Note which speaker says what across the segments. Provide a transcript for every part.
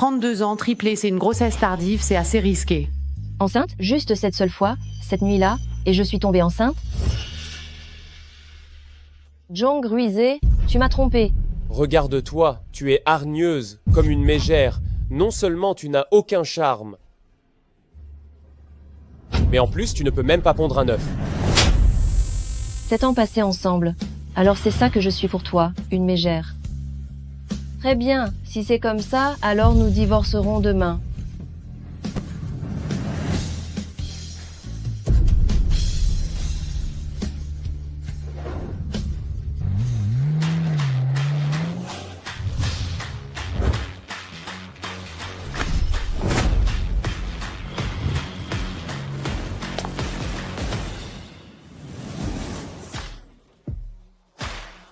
Speaker 1: 32 ans, triplé, c'est une grossesse tardive, c'est assez risqué.
Speaker 2: Enceinte, juste cette seule fois, cette nuit-là, et je suis tombée enceinte? Jong Ruizé, tu m'as trompé.
Speaker 3: Regarde-toi, tu es hargneuse, comme une mégère. Non seulement tu n'as aucun charme, mais en plus tu ne peux même pas pondre un œuf.
Speaker 2: 7 ans passés ensemble. Alors c'est ça que je suis pour toi, une mégère. Très bien, si c'est comme ça, alors nous divorcerons demain.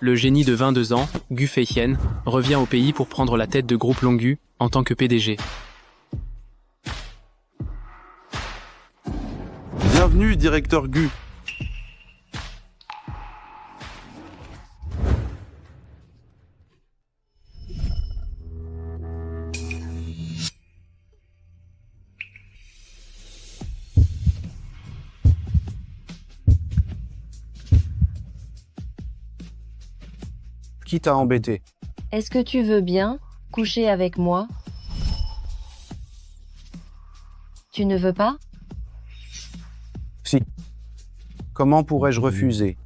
Speaker 4: Le génie de 22 ans, Gu Feihien, revient au pays pour prendre la tête de Groupe Longu en tant que PDG.
Speaker 5: Bienvenue, directeur Gu. Qui t'a embêté?
Speaker 2: Est-ce que tu veux bien coucher avec moi? Tu ne veux pas?
Speaker 5: Si. Comment pourrais-je refuser?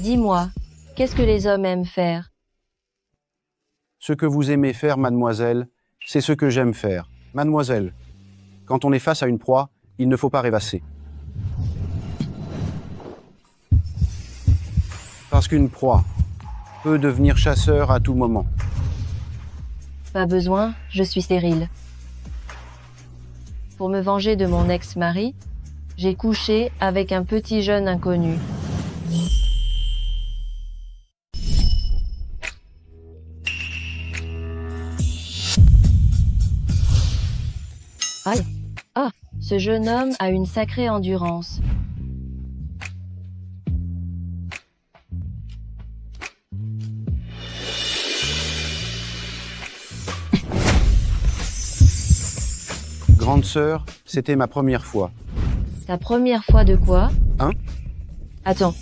Speaker 2: Dis-moi, qu'est-ce que les hommes aiment faire?
Speaker 5: Ce que vous aimez faire, mademoiselle, c'est ce que j'aime faire. Mademoiselle, quand on est face à une proie, il ne faut pas rêvasser. Parce qu'une proie peut devenir chasseur à tout moment.
Speaker 2: Pas besoin, je suis stérile. Pour me venger de mon ex-mari, j'ai couché avec un petit jeune inconnu. Aïe. Ah, ce jeune homme a une sacrée endurance.
Speaker 5: Grande sœur, c'était ma première fois.
Speaker 2: Ta première fois de quoi?
Speaker 5: Hein?
Speaker 2: Attends.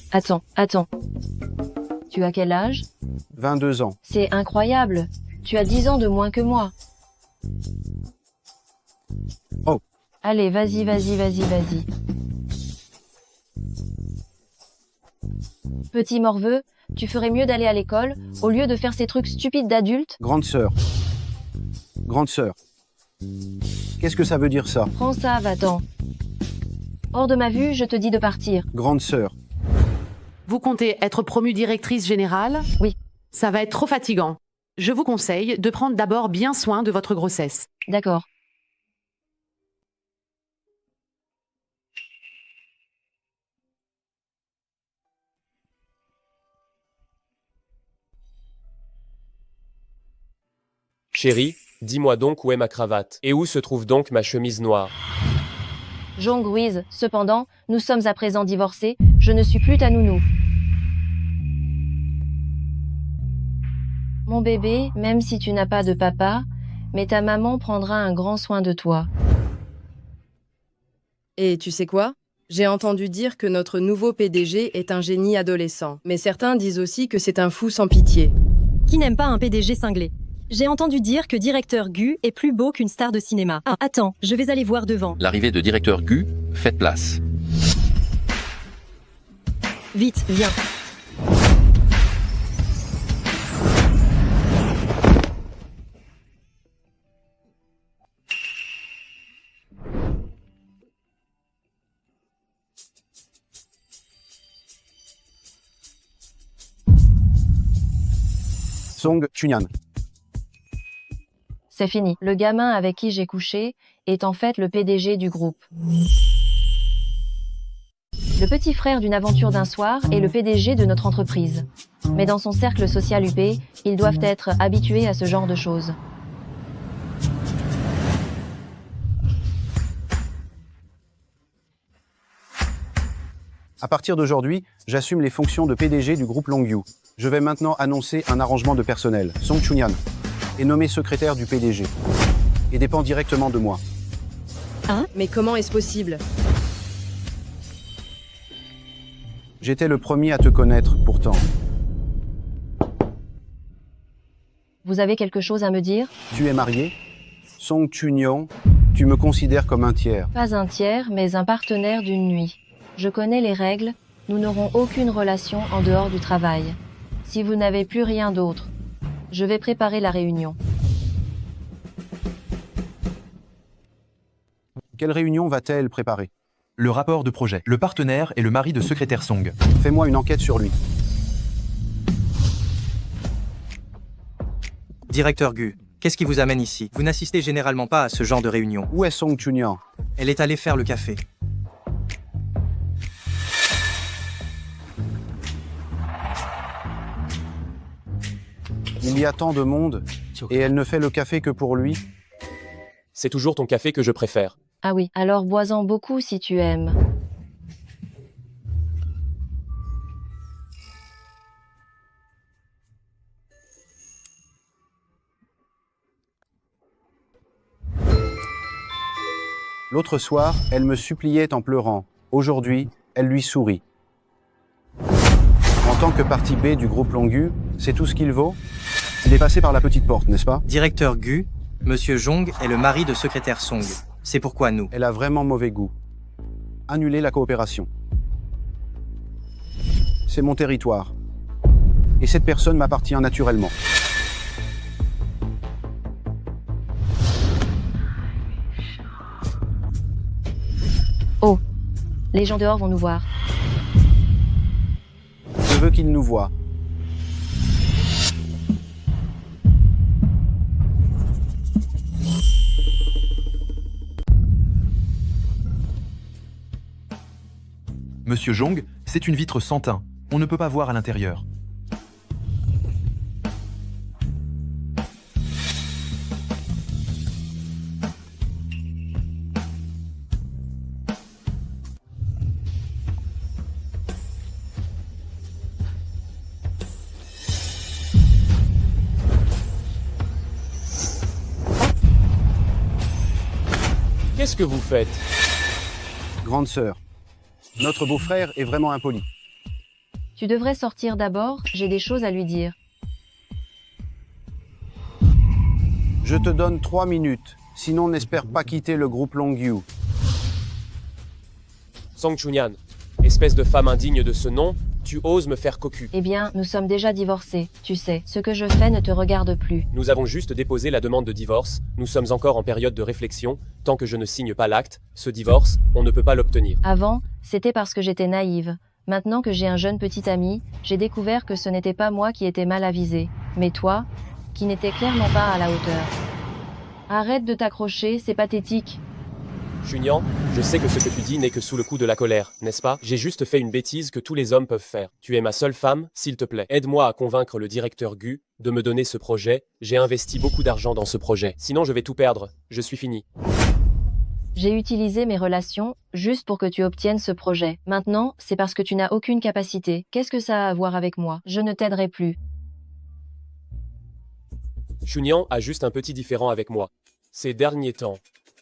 Speaker 2: Tu as quel âge?
Speaker 5: 22 ans.
Speaker 2: C'est incroyable. Tu as 10 ans de moins que moi.
Speaker 5: Oh.
Speaker 2: Allez, vas-y. Petit morveux, tu ferais mieux d'aller à l'école au lieu de faire ces trucs stupides d'adultes.
Speaker 5: Grande sœur. Grande sœur. Qu'est-ce que ça veut dire ça?
Speaker 2: Prends ça, va-t'en. Hors de ma vue, je te dis de partir.
Speaker 5: Grande sœur.
Speaker 1: Vous comptez être promue directrice générale?
Speaker 2: Oui.
Speaker 1: Ça va être trop fatigant. Je vous conseille de prendre d'abord bien soin de votre grossesse.
Speaker 2: D'accord.
Speaker 3: Chérie, dis-moi donc où est ma cravate, et où se trouve donc ma chemise noire.
Speaker 2: Jong Ruiz, cependant, nous sommes à présent divorcés, je ne suis plus ta nounou. Mon bébé, même si tu n'as pas de papa, mais ta maman prendra un grand soin de toi.
Speaker 6: Et tu sais quoi? J'ai entendu dire que notre nouveau PDG est un génie adolescent, mais certains disent aussi que c'est un fou sans pitié.
Speaker 7: Qui n'aime pas un PDG cinglé? J'ai entendu dire que directeur Gu est plus beau qu'une star de cinéma. Ah, attends, je vais aller voir devant.
Speaker 8: L'arrivée de directeur Gu, faites place.
Speaker 7: Vite, viens.
Speaker 5: Song Chunyan.
Speaker 2: C'est fini. Le gamin avec qui j'ai couché est en fait le PDG du groupe. Le petit frère d'une aventure d'un soir est le PDG de notre entreprise. Mais dans son cercle social UP, ils doivent être habitués à ce genre de choses.
Speaker 5: À partir d'aujourd'hui, j'assume les fonctions de PDG du groupe Longview. Je vais maintenant annoncer un arrangement de personnel. Song Chunyan est nommé secrétaire du PDG et dépend directement de moi.
Speaker 6: Mais comment est-ce possible?
Speaker 5: J'étais le premier à te connaître, pourtant.
Speaker 2: Vous avez quelque chose à me dire?
Speaker 5: Tu es marié? Song Chunyon, tu me considères comme un tiers.
Speaker 2: Pas un tiers, mais un partenaire d'une nuit. Je connais les règles, nous n'aurons aucune relation en dehors du travail. Si vous n'avez plus rien d'autre, je vais préparer la réunion.
Speaker 5: Quelle réunion va-t-elle préparer?
Speaker 9: Le rapport de projet. Le partenaire est le mari de secrétaire Song.
Speaker 5: Fais-moi une enquête sur lui.
Speaker 10: Directeur Gu, qu'est-ce qui vous amène ici? Vous n'assistez généralement pas à ce genre de réunion.
Speaker 5: Où est Song Chunyan?
Speaker 10: Elle est allée faire le café.
Speaker 5: Il y a tant de monde, et elle ne fait le café que pour lui.
Speaker 3: C'est toujours ton café que je préfère.
Speaker 2: Ah oui, alors bois-en beaucoup si tu aimes.
Speaker 5: L'autre soir, elle me suppliait en pleurant. Aujourd'hui, elle lui sourit. En tant que partie B du groupe Longview, c'est tout ce qu'il vaut? Il est passé par la petite porte, n'est-ce pas?
Speaker 10: Directeur Gu, Monsieur Jong est le mari de secrétaire Song. C'est pourquoi nous.
Speaker 5: Elle a vraiment mauvais goût. Annuler la coopération. C'est mon territoire. Et cette personne m'appartient naturellement.
Speaker 2: Oh, les gens dehors vont nous voir.
Speaker 5: Je veux qu'ils nous voient.
Speaker 9: Monsieur Jong, c'est une vitre sans teint. On ne peut pas voir à l'intérieur.
Speaker 3: Qu'est-ce que vous faites?
Speaker 5: Grande sœur, notre beau-frère est vraiment impoli.
Speaker 2: Tu devrais sortir d'abord, j'ai des choses à lui dire.
Speaker 5: Je te donne 3 minutes, sinon n'espère pas quitter le groupe Longview.
Speaker 3: Song Chunyan, espèce de femme indigne de ce nom, tu oses me faire cocu.
Speaker 2: Eh bien, nous sommes déjà divorcés, tu sais. Ce que je fais ne te regarde plus.
Speaker 3: Nous avons juste déposé la demande de divorce, nous sommes encore en période de réflexion, tant que je ne signe pas l'acte, ce divorce, on ne peut pas l'obtenir.
Speaker 2: Avant, c'était parce que j'étais naïve. Maintenant que j'ai un jeune petit ami, j'ai découvert que ce n'était pas moi qui étais mal avisée, mais toi, qui n'étais clairement pas à la hauteur. Arrête de t'accrocher, c'est pathétique.
Speaker 3: Chunyan, je sais que ce que tu dis n'est que sous le coup de la colère, n'est-ce pas? J'ai juste fait une bêtise que tous les hommes peuvent faire. Tu es ma seule femme, s'il te plaît. Aide-moi à convaincre le directeur Gu de me donner ce projet. J'ai investi beaucoup d'argent dans ce projet. Sinon je vais tout perdre. Je suis fini.
Speaker 2: J'ai utilisé mes relations juste pour que tu obtiennes ce projet. Maintenant, c'est parce que tu n'as aucune capacité. Qu'est-ce que ça a à voir avec moi? Je ne t'aiderai plus.
Speaker 3: Chunyan a juste un petit différend avec moi. Ces derniers temps,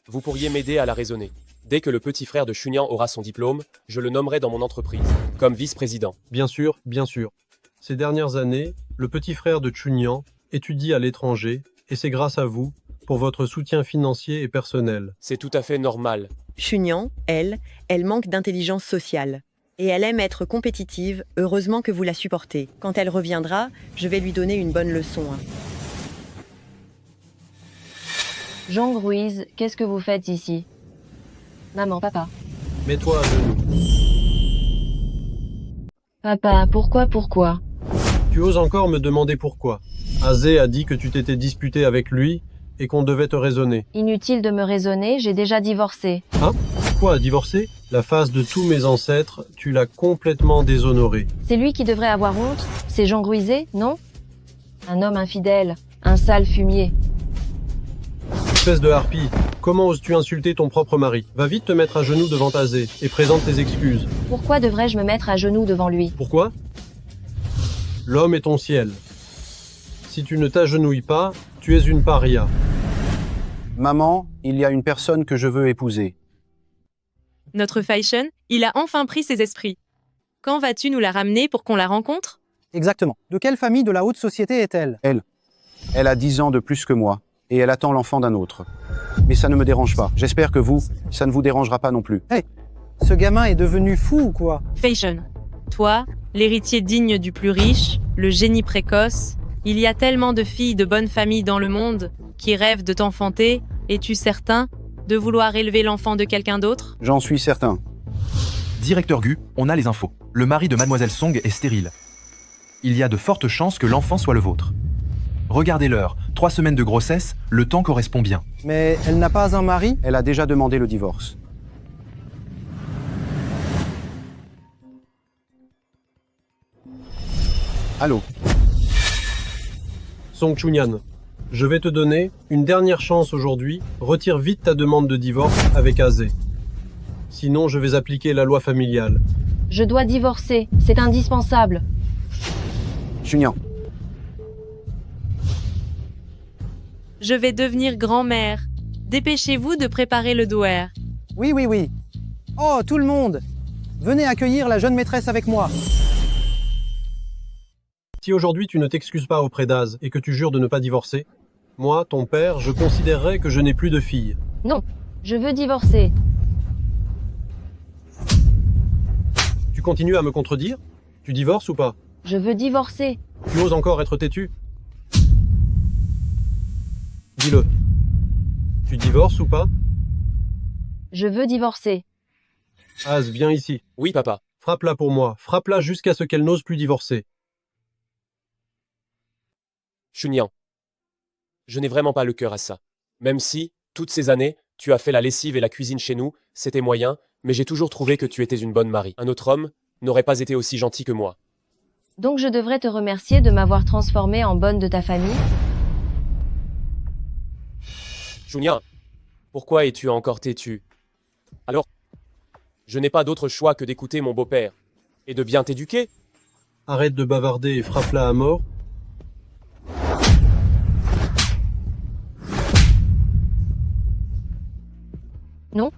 Speaker 3: vous pourriez m'aider à la raisonner. Dès que le petit frère de Chunyan aura son diplôme, je le nommerai dans mon entreprise, comme vice-président.
Speaker 11: Bien sûr, bien sûr. Ces dernières années, le petit frère de Chunyan étudie à l'étranger, et c'est grâce à vous, pour votre soutien financier et personnel.
Speaker 3: C'est tout à fait normal.
Speaker 12: Chunyan, elle manque d'intelligence sociale. Et elle aime être compétitive, heureusement que vous la supportez. Quand elle reviendra, je vais lui donner une bonne leçon.
Speaker 2: Jong Ruiz, qu'est-ce que vous faites ici? Maman, papa.
Speaker 11: Mets-toi à genoux.
Speaker 2: Papa, pourquoi?
Speaker 11: Tu oses encore me demander pourquoi? Azé a dit que tu t'étais disputé avec lui et qu'on devait te raisonner.
Speaker 2: Inutile de me raisonner, j'ai déjà divorcé.
Speaker 11: Hein? Quoi, divorcer? La face de tous mes ancêtres, tu l'as complètement déshonoré.
Speaker 2: C'est lui qui devrait avoir honte? C'est Jean Gruizet, non? Un homme infidèle, un sale fumier.
Speaker 11: Espèce de harpie, comment oses-tu insulter ton propre mari? Va vite te mettre à genoux devant Azé et présente tes excuses.
Speaker 2: Pourquoi devrais-je me mettre à genoux devant lui?
Speaker 11: Pourquoi? L'homme est ton ciel. Si tu ne t'agenouilles pas, tu es une paria.
Speaker 5: Maman, il y a une personne que je veux épouser.
Speaker 13: Notre Fashion, il a enfin pris ses esprits. Quand vas-tu nous la ramener pour qu'on la rencontre?
Speaker 14: Exactement. De quelle famille de la haute société est-elle?
Speaker 5: Elle a 10 ans de plus que moi, et elle attend l'enfant d'un autre. Mais ça ne me dérange pas. J'espère que vous, ça ne vous dérangera pas non plus.
Speaker 14: Hey, ce gamin est devenu fou ou quoi?
Speaker 13: Fashion, toi, l'héritier digne du plus riche, le génie précoce, il y a tellement de filles de bonne famille dans le monde qui rêvent de t'enfanter, es-tu certain de vouloir élever l'enfant de quelqu'un d'autre?
Speaker 5: J'en suis certain.
Speaker 9: Directeur Gu, on a les infos. Le mari de Mademoiselle Song est stérile. Il y a de fortes chances que l'enfant soit le vôtre. Regardez l'heure, 3 semaines de grossesse, le temps correspond bien.
Speaker 14: Mais elle n'a pas un mari?
Speaker 5: Elle a déjà demandé le divorce. Allô?
Speaker 11: Song Chunyan, je vais te donner une dernière chance aujourd'hui. Retire vite ta demande de divorce avec Azé. Sinon, je vais appliquer la loi familiale.
Speaker 2: Je dois divorcer, c'est indispensable.
Speaker 5: Chunyan,
Speaker 13: Je vais devenir grand-mère. Dépêchez-vous de préparer le douer.
Speaker 14: Oui. Oh, tout le monde! Venez accueillir la jeune maîtresse avec moi.
Speaker 11: Si aujourd'hui tu ne t'excuses pas auprès d'Az et que tu jures de ne pas divorcer, moi, ton père, je considérerais que je n'ai plus de fille.
Speaker 2: Non, je veux divorcer.
Speaker 11: Tu continues à me contredire? Tu divorces ou pas?
Speaker 2: Je veux divorcer.
Speaker 11: Tu oses encore être têtu? Dis-le. Tu divorces ou pas?
Speaker 2: Je veux divorcer.
Speaker 11: Az, viens ici.
Speaker 3: Oui, papa.
Speaker 11: Frappe-la pour moi. Frappe-la jusqu'à ce qu'elle n'ose plus divorcer.
Speaker 3: Chunyan, je n'ai vraiment pas le cœur à ça. Même si, toutes ces années, tu as fait la lessive et la cuisine chez nous, c'était moyen, mais j'ai toujours trouvé que tu étais une bonne Marie. Un autre homme n'aurait pas été aussi gentil que moi.
Speaker 2: Donc je devrais te remercier de m'avoir transformée en bonne de ta famille?
Speaker 3: Chunyan, pourquoi es-tu encore têtu? Alors, je n'ai pas d'autre choix que d'écouter mon beau-père et de bien t'éduquer.
Speaker 11: Arrête de bavarder et frappe-la à mort.
Speaker 2: Non?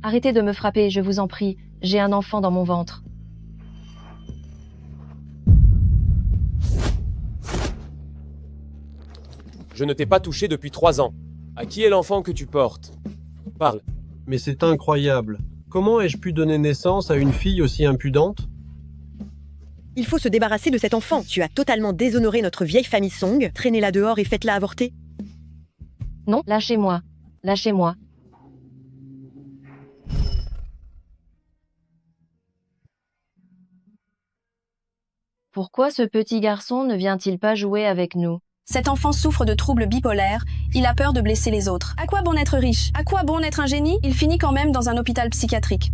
Speaker 2: Arrêtez de me frapper, je vous en prie. J'ai un enfant dans mon ventre.
Speaker 3: Je ne t'ai pas touché depuis 3 ans. À qui est l'enfant que tu portes? Parle.
Speaker 11: Mais c'est incroyable. Comment ai-je pu donner naissance à une fille aussi impudente?
Speaker 12: Il faut se débarrasser de cet enfant. Tu as totalement déshonoré notre vieille famille Song. Traînez-la dehors et faites-la avorter.
Speaker 2: Non, lâchez-moi. Lâchez-moi. Pourquoi ce petit garçon ne vient-il pas jouer avec nous?
Speaker 15: Cet enfant souffre de troubles bipolaires, il a peur de blesser les autres. À quoi bon être riche? À quoi bon être un génie? Il finit quand même dans un hôpital psychiatrique.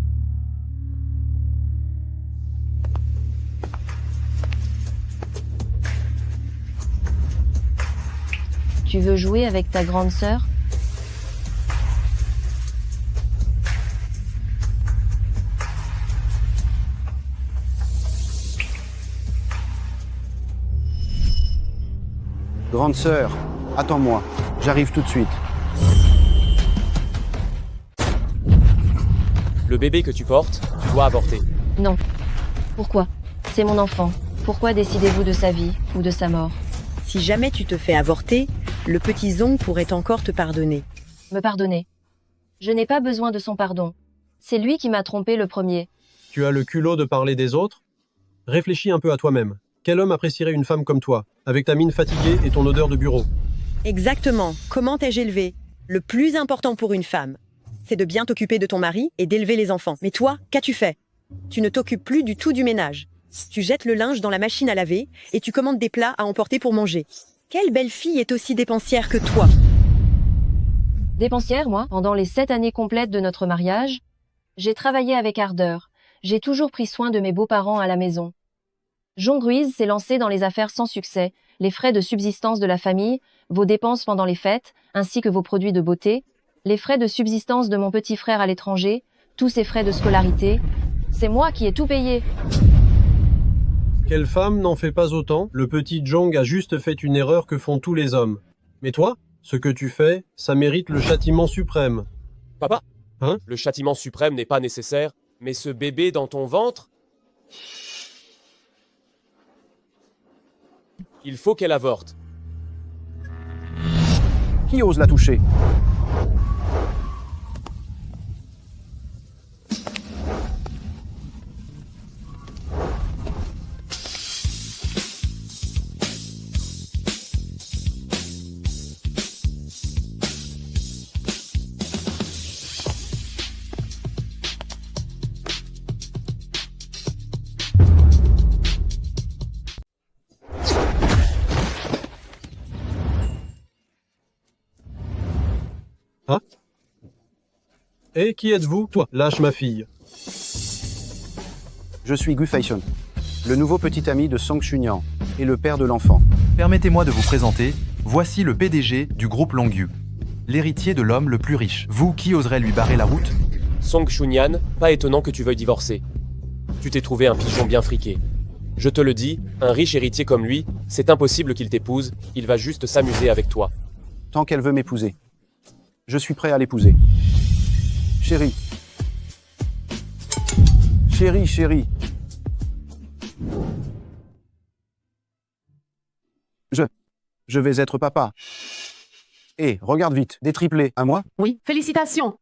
Speaker 2: Tu veux jouer avec ta grande sœur?
Speaker 5: grande sœur, attends-moi. J'arrive tout de suite.
Speaker 3: Le bébé que tu portes, tu dois avorter.
Speaker 2: Non. Pourquoi? C'est mon enfant. Pourquoi décidez-vous de sa vie ou de sa mort?
Speaker 12: Si jamais tu te fais avorter, le petit Zong pourrait encore te pardonner.
Speaker 2: Me pardonner. Je n'ai pas besoin de son pardon. C'est lui qui m'a trompé le premier.
Speaker 11: Tu as le culot de parler des autres? Réfléchis un peu à toi-même. Quel homme apprécierait une femme comme toi, avec ta mine fatiguée et ton odeur de bureau?
Speaker 12: Exactement. Comment t'ai-je élevé? Le plus important pour une femme, c'est de bien t'occuper de ton mari et d'élever les enfants. Mais toi, qu'as-tu fait? Tu ne t'occupes plus du tout du ménage. Tu jettes le linge dans la machine à laver et tu commandes des plats à emporter pour manger. Quelle belle fille est aussi dépensière que toi?
Speaker 2: Dépensière, moi, pendant les 7 années complètes de notre mariage? J'ai travaillé avec ardeur. J'ai toujours pris soin de mes beaux-parents à la maison. Jong Ruiz s'est lancé dans les affaires sans succès, les frais de subsistance de la famille, vos dépenses pendant les fêtes, ainsi que vos produits de beauté, les frais de subsistance de mon petit frère à l'étranger, tous ces frais de scolarité. C'est moi qui ai tout payé.
Speaker 11: Quelle femme n'en fait pas autant? Le petit Jong a juste fait une erreur que font tous les hommes. Mais toi, ce que tu fais, ça mérite le châtiment suprême.
Speaker 3: Papa,
Speaker 11: Hein?
Speaker 3: le châtiment suprême n'est pas nécessaire, mais ce bébé dans ton ventre... Il faut qu'elle avorte.
Speaker 5: Qui ose la toucher?
Speaker 11: Hein? Et qui êtes-vous? Toi, lâche ma fille.
Speaker 5: Je suis Gu Feixian, le nouveau petit ami de Song Chunyan et le père de l'enfant.
Speaker 9: Permettez-moi de vous présenter, voici le PDG du groupe Longyu, l'héritier de l'homme le plus riche. Vous, qui oserait lui barrer la route?
Speaker 3: Song Chunyan, pas étonnant que tu veuilles divorcer. Tu t'es trouvé un pigeon bien friqué. Je te le dis, un riche héritier comme lui, c'est impossible qu'il t'épouse, il va juste s'amuser avec toi.
Speaker 5: Tant qu'elle veut m'épouser. Je suis prêt à l'épouser. Chérie. Chérie, chérie. Je vais être papa. Hé, regarde vite, des triplés, à moi?
Speaker 1: Oui, félicitations.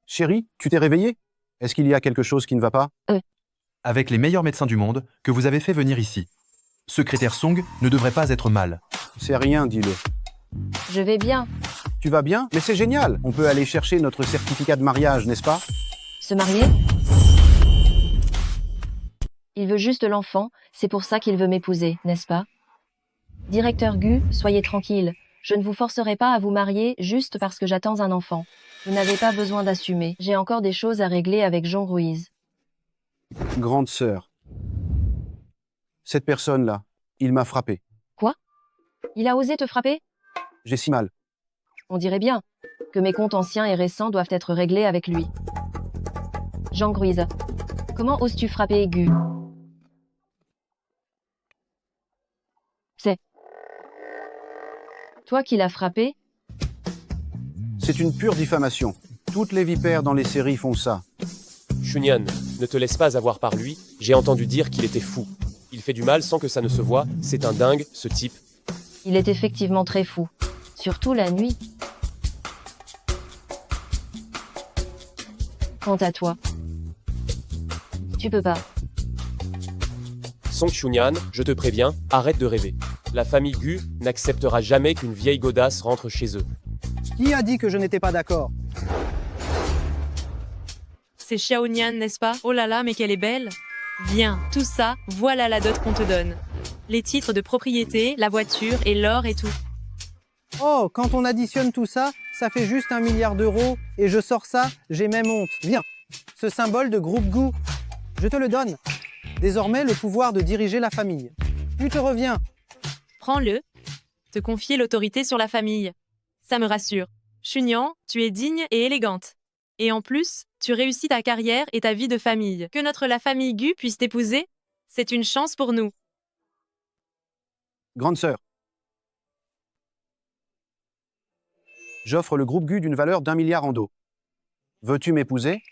Speaker 5: Chérie, tu t'es réveillée? Est-ce qu'il y a quelque chose qui ne va pas?
Speaker 9: Avec les meilleurs médecins du monde que vous avez fait venir ici. Secrétaire Song ne devrait pas être mal.
Speaker 5: C'est rien, dis-le.
Speaker 2: Je vais bien.
Speaker 5: Tu vas bien? Mais c'est génial. On peut aller chercher notre certificat de mariage, n'est-ce pas?
Speaker 2: Se marier? Il veut juste l'enfant, c'est pour ça qu'il veut m'épouser, n'est-ce pas? Directeur Gu, soyez tranquille. Je ne vous forcerai pas à vous marier juste parce que j'attends un enfant. Vous n'avez pas besoin d'assumer. J'ai encore des choses à régler avec Jong Ruiz.
Speaker 5: Grande sœur. Cette personne-là, il m'a frappé.
Speaker 2: Quoi? Il a osé te frapper?
Speaker 5: J'ai si mal.
Speaker 2: On dirait bien que mes comptes anciens et récents doivent être réglés avec lui. Jong Ruiz, comment oses-tu frapper Gu? C'est toi qui l'as frappé?
Speaker 5: C'est une pure diffamation. Toutes les vipères dans les séries font ça.
Speaker 3: Chunyan, ne te laisse pas avoir par lui, j'ai entendu dire qu'il était fou. Il fait du mal sans que ça ne se voie, c'est un dingue, ce type.
Speaker 2: Il est effectivement très fou. Surtout la nuit. Quant à toi, tu peux pas.
Speaker 3: Song Chunyan, je te préviens, arrête de rêver. La famille Gu n'acceptera jamais qu'une vieille godasse rentre chez eux.
Speaker 14: Qui a dit que je n'étais pas d'accord?
Speaker 13: C'est Xiaonian, n'est-ce pas? Oh là là, mais qu'elle est belle! Viens, tout ça, voilà la dot qu'on te donne. Les titres de propriété, la voiture et l'or et tout.
Speaker 14: Oh, quand on additionne tout ça, ça fait juste 1 milliard d'euros, et je sors ça, j'ai même honte. Viens, ce symbole de groupe Gu, je te le donne. Désormais, le pouvoir de diriger la famille. Tu te reviens.
Speaker 13: Prends-le. Te confier l'autorité sur la famille. Ça me rassure. Chunyan, tu es digne et élégante. Et en plus, tu réussis ta carrière et ta vie de famille. Que la famille Gu puisse t'épouser, c'est une chance pour nous.
Speaker 5: Grande sœur. J'offre le groupe Gu d'une valeur d'1 milliard en dos. Veux-tu m'épouser?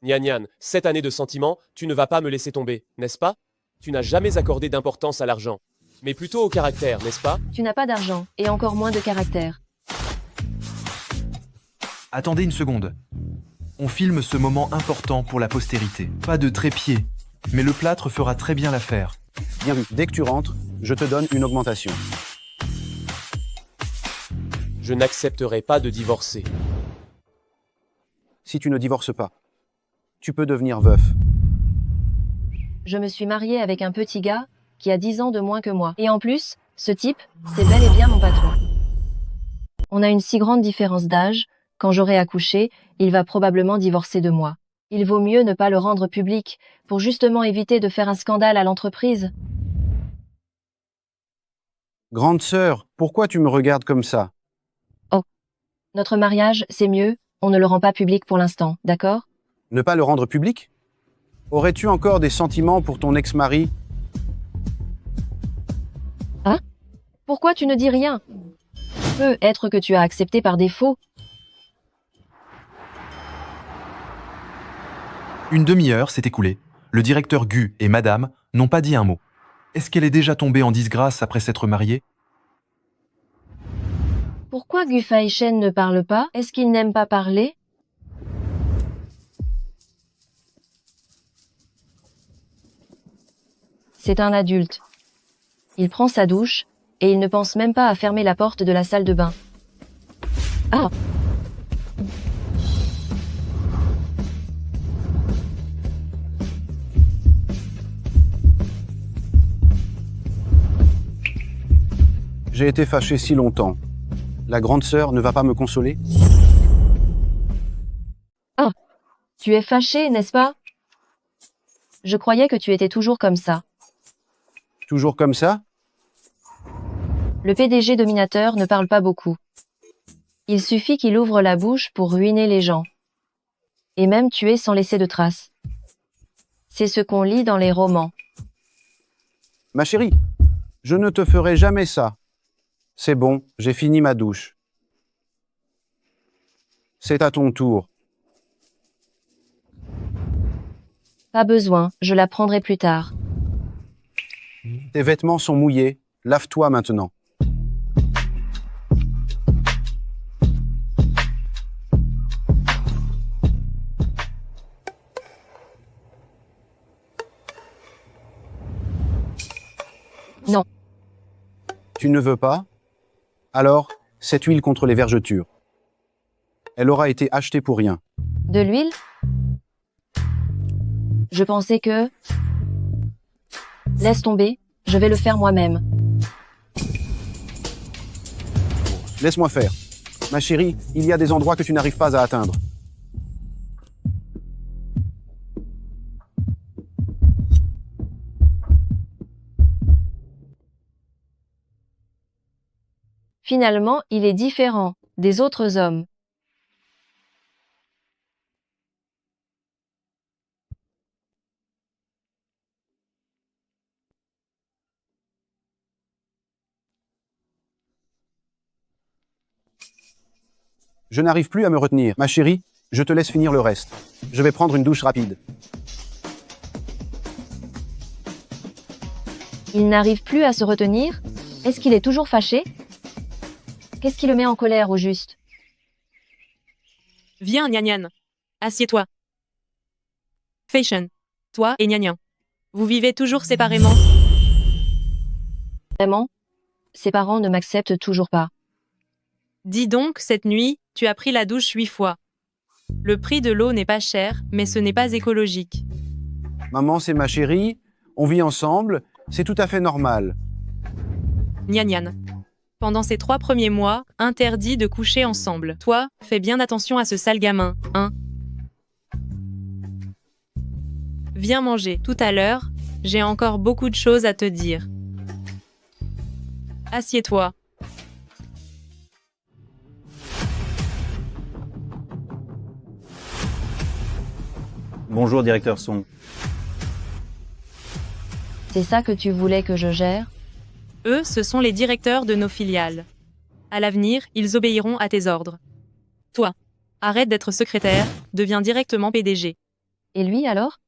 Speaker 3: Nyan Nyan, cette année de sentiments, tu ne vas pas me laisser tomber, n'est-ce pas? Tu n'as jamais accordé d'importance à l'argent, mais plutôt au caractère, n'est-ce pas?
Speaker 2: Tu n'as pas d'argent, et encore moins de caractère.
Speaker 9: Attendez une seconde. On filme ce moment important pour la postérité. Pas de trépied, mais le plâtre fera très bien l'affaire.
Speaker 5: Bien vu, dès que tu rentres, je te donne une augmentation.
Speaker 3: Je n'accepterai pas de divorcer.
Speaker 5: Si tu ne divorces pas, tu peux devenir veuf.
Speaker 2: Je me suis mariée avec un petit gars qui a 10 ans de moins que moi. Et en plus, ce type, c'est bel et bien mon patron. On a une si grande différence d'âge Quand j'aurai accouché, il va probablement divorcer de moi. Il vaut mieux ne pas le rendre public, pour justement éviter de faire un scandale à l'entreprise.
Speaker 5: Grande sœur, pourquoi tu me regardes comme ça?
Speaker 2: Oh. Notre mariage, c'est mieux, on ne le rend pas public pour l'instant, d'accord?
Speaker 5: Ne pas le rendre public? Aurais-tu encore des sentiments pour ton ex-mari?
Speaker 2: Hein? Pourquoi tu ne dis rien? Peut-être que tu as accepté par défaut.
Speaker 9: Une demi-heure s'est écoulée. Le directeur Gu et Madame n'ont pas dit un mot. Est-ce qu'elle est déjà tombée en disgrâce après s'être mariée?
Speaker 2: Pourquoi Gu Feichen ne parle pas? Est-ce qu'il n'aime pas parler? C'est un adulte. Il prend sa douche, et il ne pense même pas à fermer la porte de la salle de bain. Ah!
Speaker 5: J'ai été fâché si longtemps. La grande sœur ne va pas me consoler?
Speaker 2: Ah! Tu es fâché, n'est-ce pas? Je croyais que tu étais toujours comme ça.
Speaker 5: Toujours comme ça?
Speaker 2: Le PDG dominateur ne parle pas beaucoup. Il suffit qu'il ouvre la bouche pour ruiner les gens. Et même tuer sans laisser de traces. C'est ce qu'on lit dans les romans.
Speaker 5: Ma chérie, je ne te ferai jamais ça. C'est bon, j'ai fini ma douche. C'est à ton tour.
Speaker 2: Pas besoin, je la prendrai plus tard.
Speaker 5: Tes vêtements sont mouillés. Lave-toi maintenant.
Speaker 2: Non.
Speaker 5: Tu ne veux pas? Alors, cette huile contre les vergetures. Elle aura été achetée pour rien.
Speaker 2: De l'huile? Je pensais que... Laisse tomber, je vais le faire moi-même.
Speaker 5: Laisse-moi faire. Ma chérie, il y a des endroits que tu n'arrives pas à atteindre.
Speaker 2: Finalement, il est différent des autres hommes.
Speaker 5: Je n'arrive plus à me retenir. Ma chérie, je te laisse finir le reste. Je vais prendre une douche rapide.
Speaker 2: Il n'arrive plus à se retenir? Est-ce qu'il est toujours fâché? Qu'est-ce qui le met en colère au juste?
Speaker 13: Viens, Nyan. Assieds-toi. Feichen. Toi et Nyan. Vous vivez toujours séparément?
Speaker 2: Vraiment? Ses parents ne m'acceptent toujours pas.
Speaker 13: Dis donc, cette nuit, tu as pris la douche 8 fois. Le prix de l'eau n'est pas cher, mais ce n'est pas écologique.
Speaker 5: Maman, c'est ma chérie. On vit ensemble. C'est tout à fait normal.
Speaker 13: Nyan. Pendant ces 3 premiers mois, interdit de coucher ensemble. Toi, fais bien attention à ce sale gamin, hein? Viens manger. Tout à l'heure, j'ai encore beaucoup de choses à te dire. Assieds-toi.
Speaker 16: Bonjour, directeur Song.
Speaker 2: C'est ça que tu voulais que je gère?
Speaker 13: Eux, ce sont les directeurs de nos filiales. À l'avenir, ils obéiront à tes ordres. Toi, arrête d'être secrétaire, deviens directement PDG.
Speaker 2: Et lui alors?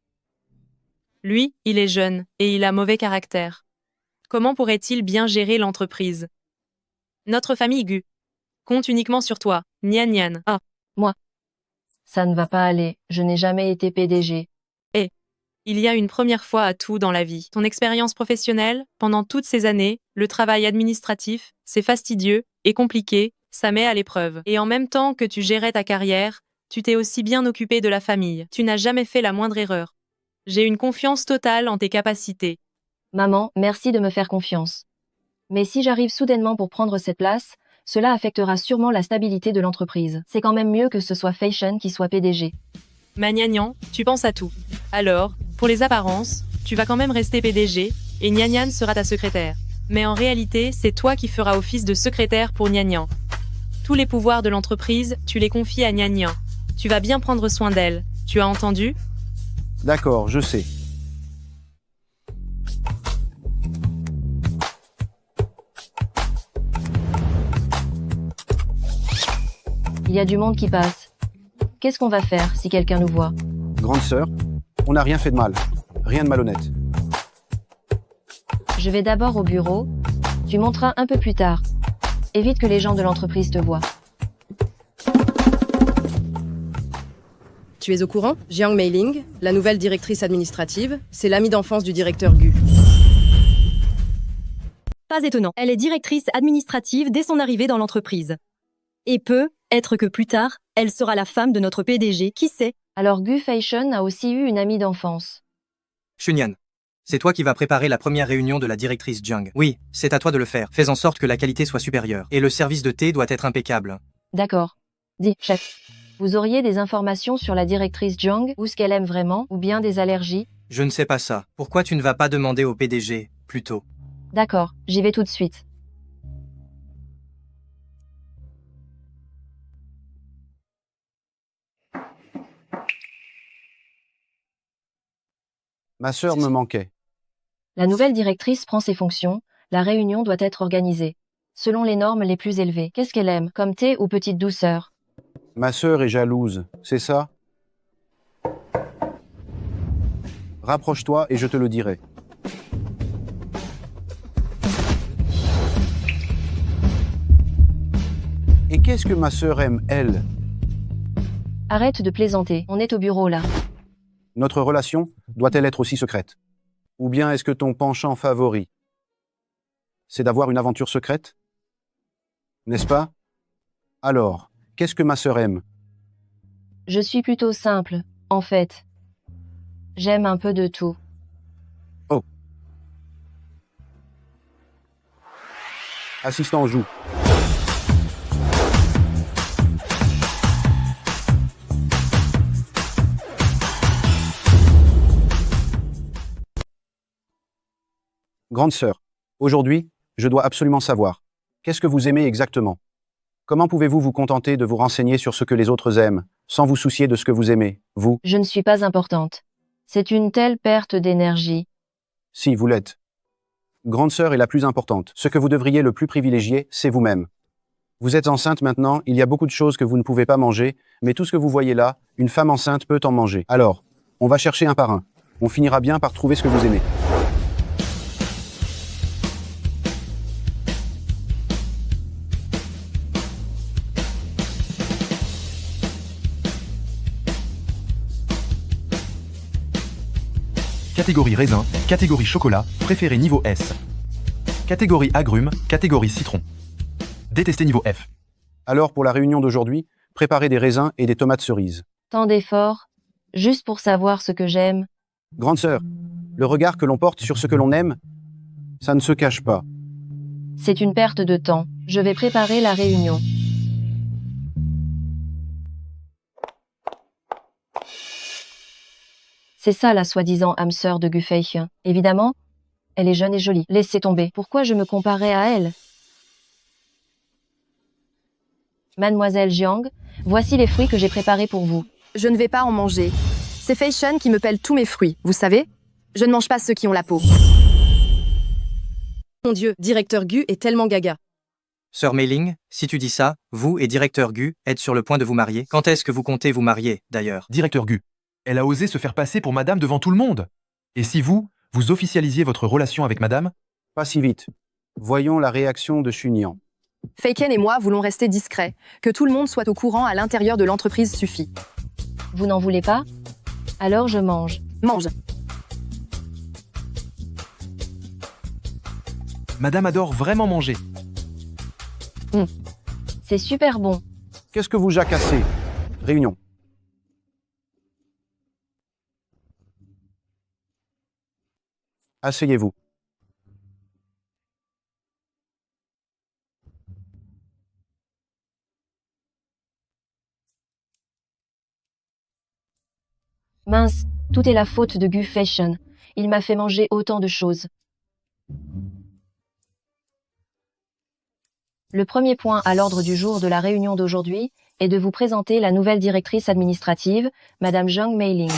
Speaker 13: Lui, il est jeune, et il a mauvais caractère. Comment pourrait-il bien gérer l'entreprise? Notre famille Gu compte uniquement sur toi, Nyan.
Speaker 2: Ah, moi. Ça ne va pas aller, je n'ai jamais été PDG.
Speaker 13: Il y a une première fois à tout dans la vie. Ton expérience professionnelle, pendant toutes ces années, le travail administratif, c'est fastidieux et compliqué, ça met à l'épreuve. Et en même temps que tu gérais ta carrière, tu t'es aussi bien occupé de la famille. Tu n'as jamais fait la moindre erreur. J'ai une confiance totale en tes capacités.
Speaker 2: Maman, merci de me faire confiance. Mais si j'arrive soudainement pour prendre cette place, Cela affectera sûrement la stabilité de l'entreprise. C'est quand même mieux que ce soit Fashion qui soit PDG.
Speaker 13: Magnagnan, tu penses à tout. Alors, pour les apparences, tu vas quand même rester PDG, et Nianyan sera ta secrétaire. Mais en réalité, c'est toi qui feras office de secrétaire pour Nianyan. Tous les pouvoirs de l'entreprise, tu les confies à Nianyan. Tu vas bien prendre soin d'elle. Tu as entendu?
Speaker 5: D'accord, je sais.
Speaker 2: Il y a du monde qui passe. Qu'est-ce qu'on va faire si quelqu'un nous voit?
Speaker 5: Grande sœur, on n'a rien fait de mal. Rien de malhonnête.
Speaker 2: Je vais d'abord au bureau. Tu monteras un peu plus tard. Évite que les gens de l'entreprise te voient.
Speaker 6: Tu es au courant? Jiang Meiling, la nouvelle directrice administrative, c'est l'amie d'enfance du directeur Gu.
Speaker 7: Pas étonnant. Elle est directrice administrative dès son arrivée dans l'entreprise. Et peut être que plus tard, elle sera la femme de notre PDG, qui sait?
Speaker 2: Alors Gu Fashion a aussi eu une amie d'enfance.
Speaker 10: Chunyan, c'est toi qui vas préparer la première réunion de la directrice Jiang. Oui, c'est à toi de le faire. Fais en sorte que la qualité soit supérieure. Et le service de thé doit être impeccable.
Speaker 2: D'accord. Dis, chef. Vous auriez des informations sur la directrice Jiang, ou ce qu'elle aime vraiment, ou bien des allergies?
Speaker 10: Je ne sais pas ça. Pourquoi tu ne vas pas demander au PDG, plutôt?
Speaker 2: D'accord, j'y vais tout de suite.
Speaker 5: Ma sœur me manquait.
Speaker 2: La nouvelle directrice prend ses fonctions, la réunion doit être organisée. Selon les normes les plus élevées, qu'est-ce qu'elle aime, comme thé ou petite douceur?
Speaker 5: Ma sœur est jalouse, c'est ça? Rapproche-toi et je te le dirai. Et qu'est-ce que ma sœur aime, elle?
Speaker 2: Arrête de plaisanter, on est au bureau là.
Speaker 5: Notre relation doit-elle être aussi secrète? Ou bien est-ce que ton penchant favori, c'est d'avoir une aventure secrète? N'est-ce pas? Alors, qu'est-ce que ma sœur aime?
Speaker 2: Je suis plutôt simple, en fait. J'aime un peu de tout.
Speaker 5: Oh. Assistant joue. Grande sœur, aujourd'hui, je dois absolument savoir. Qu'est-ce que vous aimez exactement? Comment pouvez-vous vous contenter de vous renseigner sur ce que les autres aiment, sans vous soucier de ce que vous aimez, vous?
Speaker 2: Je ne suis pas importante. C'est une telle perte d'énergie.
Speaker 5: Si, vous l'êtes. Grande sœur est la plus importante. Ce que vous devriez le plus privilégier, c'est vous-même. Vous êtes enceinte maintenant, il y a beaucoup de choses que vous ne pouvez pas manger, mais tout ce que vous voyez là, une femme enceinte peut en manger. Alors, on va chercher un par un. On finira bien par trouver ce que vous aimez.
Speaker 9: Catégorie raisin, catégorie chocolat, préféré niveau S. Catégorie agrumes, catégorie citron. Détesté niveau F.
Speaker 5: Alors pour la réunion d'aujourd'hui, préparez des raisins et des tomates cerises.
Speaker 2: Tant d'efforts, juste pour savoir ce que j'aime.
Speaker 5: Grande sœur, le regard que l'on porte sur ce que l'on aime, ça ne se cache pas.
Speaker 2: C'est une perte de temps. Je vais préparer la réunion. C'est ça la soi-disant âme sœur de Gu Feixian. Évidemment, elle est jeune et jolie. Laissez tomber. Pourquoi je me comparais à elle? Mademoiselle Jiang, voici les fruits que j'ai préparés pour vous.
Speaker 15: Je ne vais pas en manger. C'est Fashion qui me pèle tous mes fruits, vous savez? Je ne mange pas ceux qui ont la peau.
Speaker 6: Mon Dieu, directeur Gu est tellement gaga.
Speaker 10: Sœur Meiling, si tu dis ça, vous et directeur Gu êtes sur le point de vous marier. Quand est-ce que vous comptez vous marier, d'ailleurs?
Speaker 9: Directeur Gu. Elle a osé se faire passer pour madame devant tout le monde. Et si vous officialisiez votre relation avec madame?
Speaker 5: Pas si vite. Voyons la réaction de Chunyan.
Speaker 15: Feiken et moi voulons rester discrets. Que tout le monde soit au courant à l'intérieur de l'entreprise suffit.
Speaker 2: Vous n'en voulez pas? Alors je mange.
Speaker 15: Mange.
Speaker 9: Madame adore vraiment manger.
Speaker 2: C'est super bon.
Speaker 5: Qu'est-ce que vous jacassez? Réunion. Asseyez-vous.
Speaker 2: Mince, tout est la faute de Gu Fashion. Il m'a fait manger autant de choses. Le premier point à l'ordre du jour de la réunion d'aujourd'hui est de vous présenter la nouvelle directrice administrative, Madame Zhang Meiling.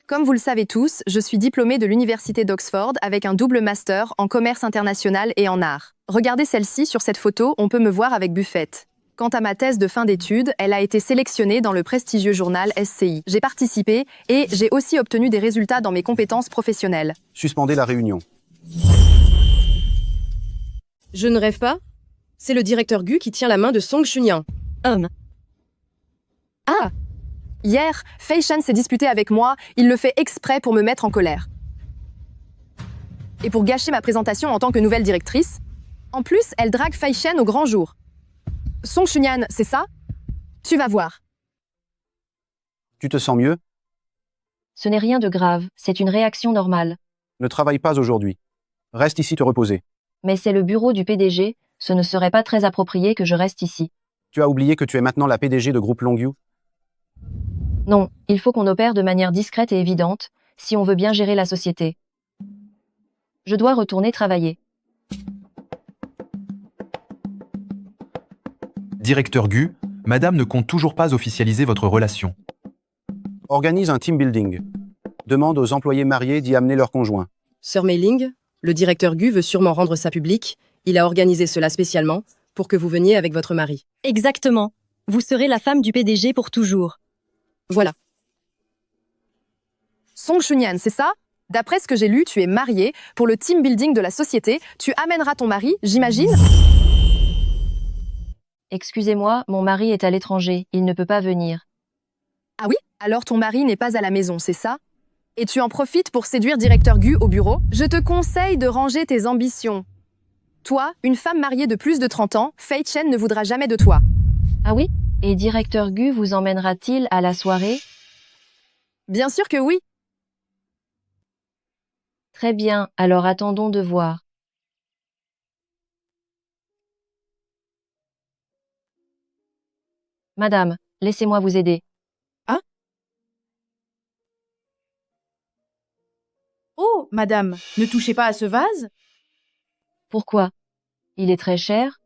Speaker 6: Comme vous le savez tous, je suis diplômée de l'Université d'Oxford avec un double master en commerce international et en art. Regardez celle-ci, sur cette photo, on peut me voir avec Buffett. Quant à ma thèse de fin d'études, elle a été sélectionnée dans le prestigieux journal SCI. J'ai participé et j'ai aussi obtenu des résultats dans mes compétences professionnelles.
Speaker 5: Suspendez la réunion.
Speaker 6: Je ne rêve pas? C'est le directeur Gu qui tient la main de Song Chunyan.
Speaker 7: Homme.
Speaker 6: Ah! Hier, Fei Shen s'est disputé avec moi, il le fait exprès pour me mettre en colère. Et pour gâcher ma présentation en tant que nouvelle directrice, en plus, elle drague Fei Shen au grand jour. Song Chunyan, c'est ça? Tu vas voir.
Speaker 5: Tu te sens mieux?
Speaker 2: Ce n'est rien de grave, c'est une réaction normale.
Speaker 5: Ne travaille pas aujourd'hui. Reste ici te reposer.
Speaker 2: Mais c'est le bureau du PDG, ce ne serait pas très approprié que je reste ici.
Speaker 5: Tu as oublié que tu es maintenant la PDG de Groupe Longyu?
Speaker 2: Non, il faut qu'on opère de manière discrète et évidente, si on veut bien gérer la société. Je dois retourner travailler.
Speaker 9: Directeur Gu, Madame ne compte toujours pas officialiser votre relation.
Speaker 5: Organise un team building. Demande aux employés mariés d'y amener leur conjoint.
Speaker 6: Sir Meiling, le directeur Gu veut sûrement rendre ça public. Il a organisé cela spécialement pour que vous veniez avec votre mari.
Speaker 7: Exactement. Vous serez la femme du PDG pour toujours.
Speaker 6: Voilà. Song Chunyan, c'est ça? D'après ce que j'ai lu, tu es marié. Pour le team building de la société, tu amèneras ton mari, j'imagine?
Speaker 2: Excusez-moi, mon mari est à l'étranger, il ne peut pas venir.
Speaker 6: Ah oui? Alors ton mari n'est pas à la maison, c'est ça? Et tu en profites pour séduire directeur Gu au bureau? Je te conseille de ranger tes ambitions. Toi, une femme mariée de plus de 30 ans, Fei Chen ne voudra jamais de toi.
Speaker 2: Ah oui? Et directeur Gu vous emmènera-t-il à la soirée?
Speaker 6: Bien sûr que oui.
Speaker 2: Très bien, alors attendons de voir. Madame, laissez-moi vous aider.
Speaker 17: Ah? Oh, madame, ne touchez pas à ce vase?
Speaker 2: Pourquoi? Il est très cher?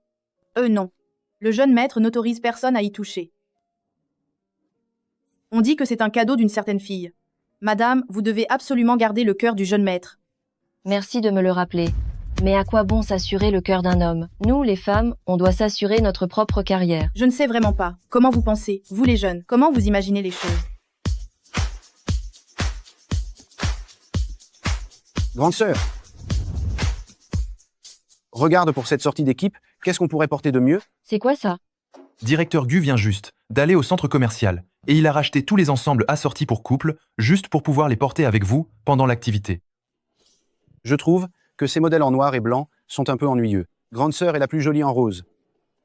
Speaker 17: Non. Le jeune maître n'autorise personne à y toucher. On dit que c'est un cadeau d'une certaine fille. Madame, vous devez absolument garder le cœur du jeune maître.
Speaker 2: Merci de me le rappeler. Mais à quoi bon s'assurer le cœur d'un homme? Nous, les femmes, on doit s'assurer notre propre carrière.
Speaker 17: Je ne sais vraiment pas. Comment vous pensez, vous les jeunes? Comment vous imaginez les choses?
Speaker 5: Grande sœur, regarde pour cette sortie d'équipe, qu'est-ce qu'on pourrait porter de mieux?
Speaker 2: C'est quoi ça?
Speaker 9: Directeur Gu vient juste d'aller au centre commercial et il a racheté tous les ensembles assortis pour couple, juste pour pouvoir les porter avec vous pendant l'activité.
Speaker 5: Je trouve que ces modèles en noir et blanc sont un peu ennuyeux. Grande sœur est la plus jolie en rose.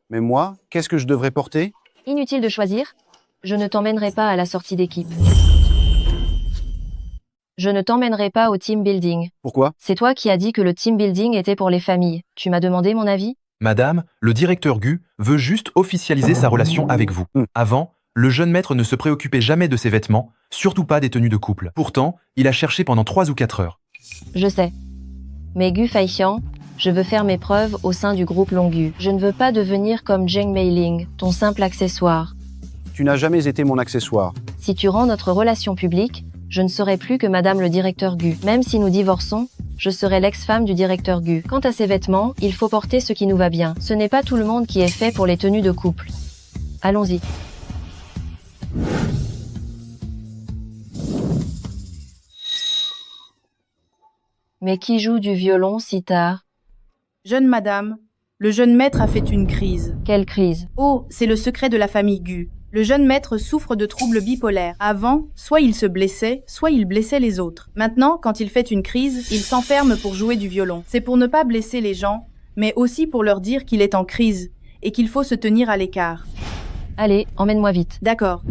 Speaker 5: Mais moi, qu'est-ce que je devrais porter?
Speaker 2: Inutile de choisir. Je ne t'emmènerai pas à la sortie d'équipe. Je ne t'emmènerai pas au team building.
Speaker 5: Pourquoi?
Speaker 2: C'est toi qui as dit que le team building était pour les familles. Tu m'as demandé mon avis?
Speaker 9: Madame, le directeur Gu veut juste officialiser sa relation avec vous. Avant, le jeune maître ne se préoccupait jamais de ses vêtements, surtout pas des tenues de couple. Pourtant, il a cherché pendant 3 ou 4 heures.
Speaker 2: Je sais. Mais Gu Faixian, je veux faire mes preuves au sein du groupe Longyu. Je ne veux pas devenir comme Zheng Meiling, ton simple accessoire.
Speaker 5: Tu n'as jamais été mon accessoire.
Speaker 2: Si tu rends notre relation publique, je ne serai plus que Madame le directeur Gu. Même si nous divorçons, je serai l'ex-femme du directeur Gu. Quant à ses vêtements, il faut porter ce qui nous va bien. Ce n'est pas tout le monde qui est fait pour les tenues de couple. Allons-y. Mais qui joue du violon si tard?
Speaker 17: Jeune madame, le jeune maître a fait une crise.
Speaker 2: Quelle crise?
Speaker 17: Oh, c'est le secret de la famille Gu. Le jeune maître souffre de troubles bipolaires. Avant, soit il se blessait, soit il blessait les autres. Maintenant, quand il fait une crise, il s'enferme pour jouer du violon. C'est pour ne pas blesser les gens, mais aussi pour leur dire qu'il est en crise et qu'il faut se tenir à l'écart.
Speaker 2: Allez, emmène-moi vite.
Speaker 17: D'accord.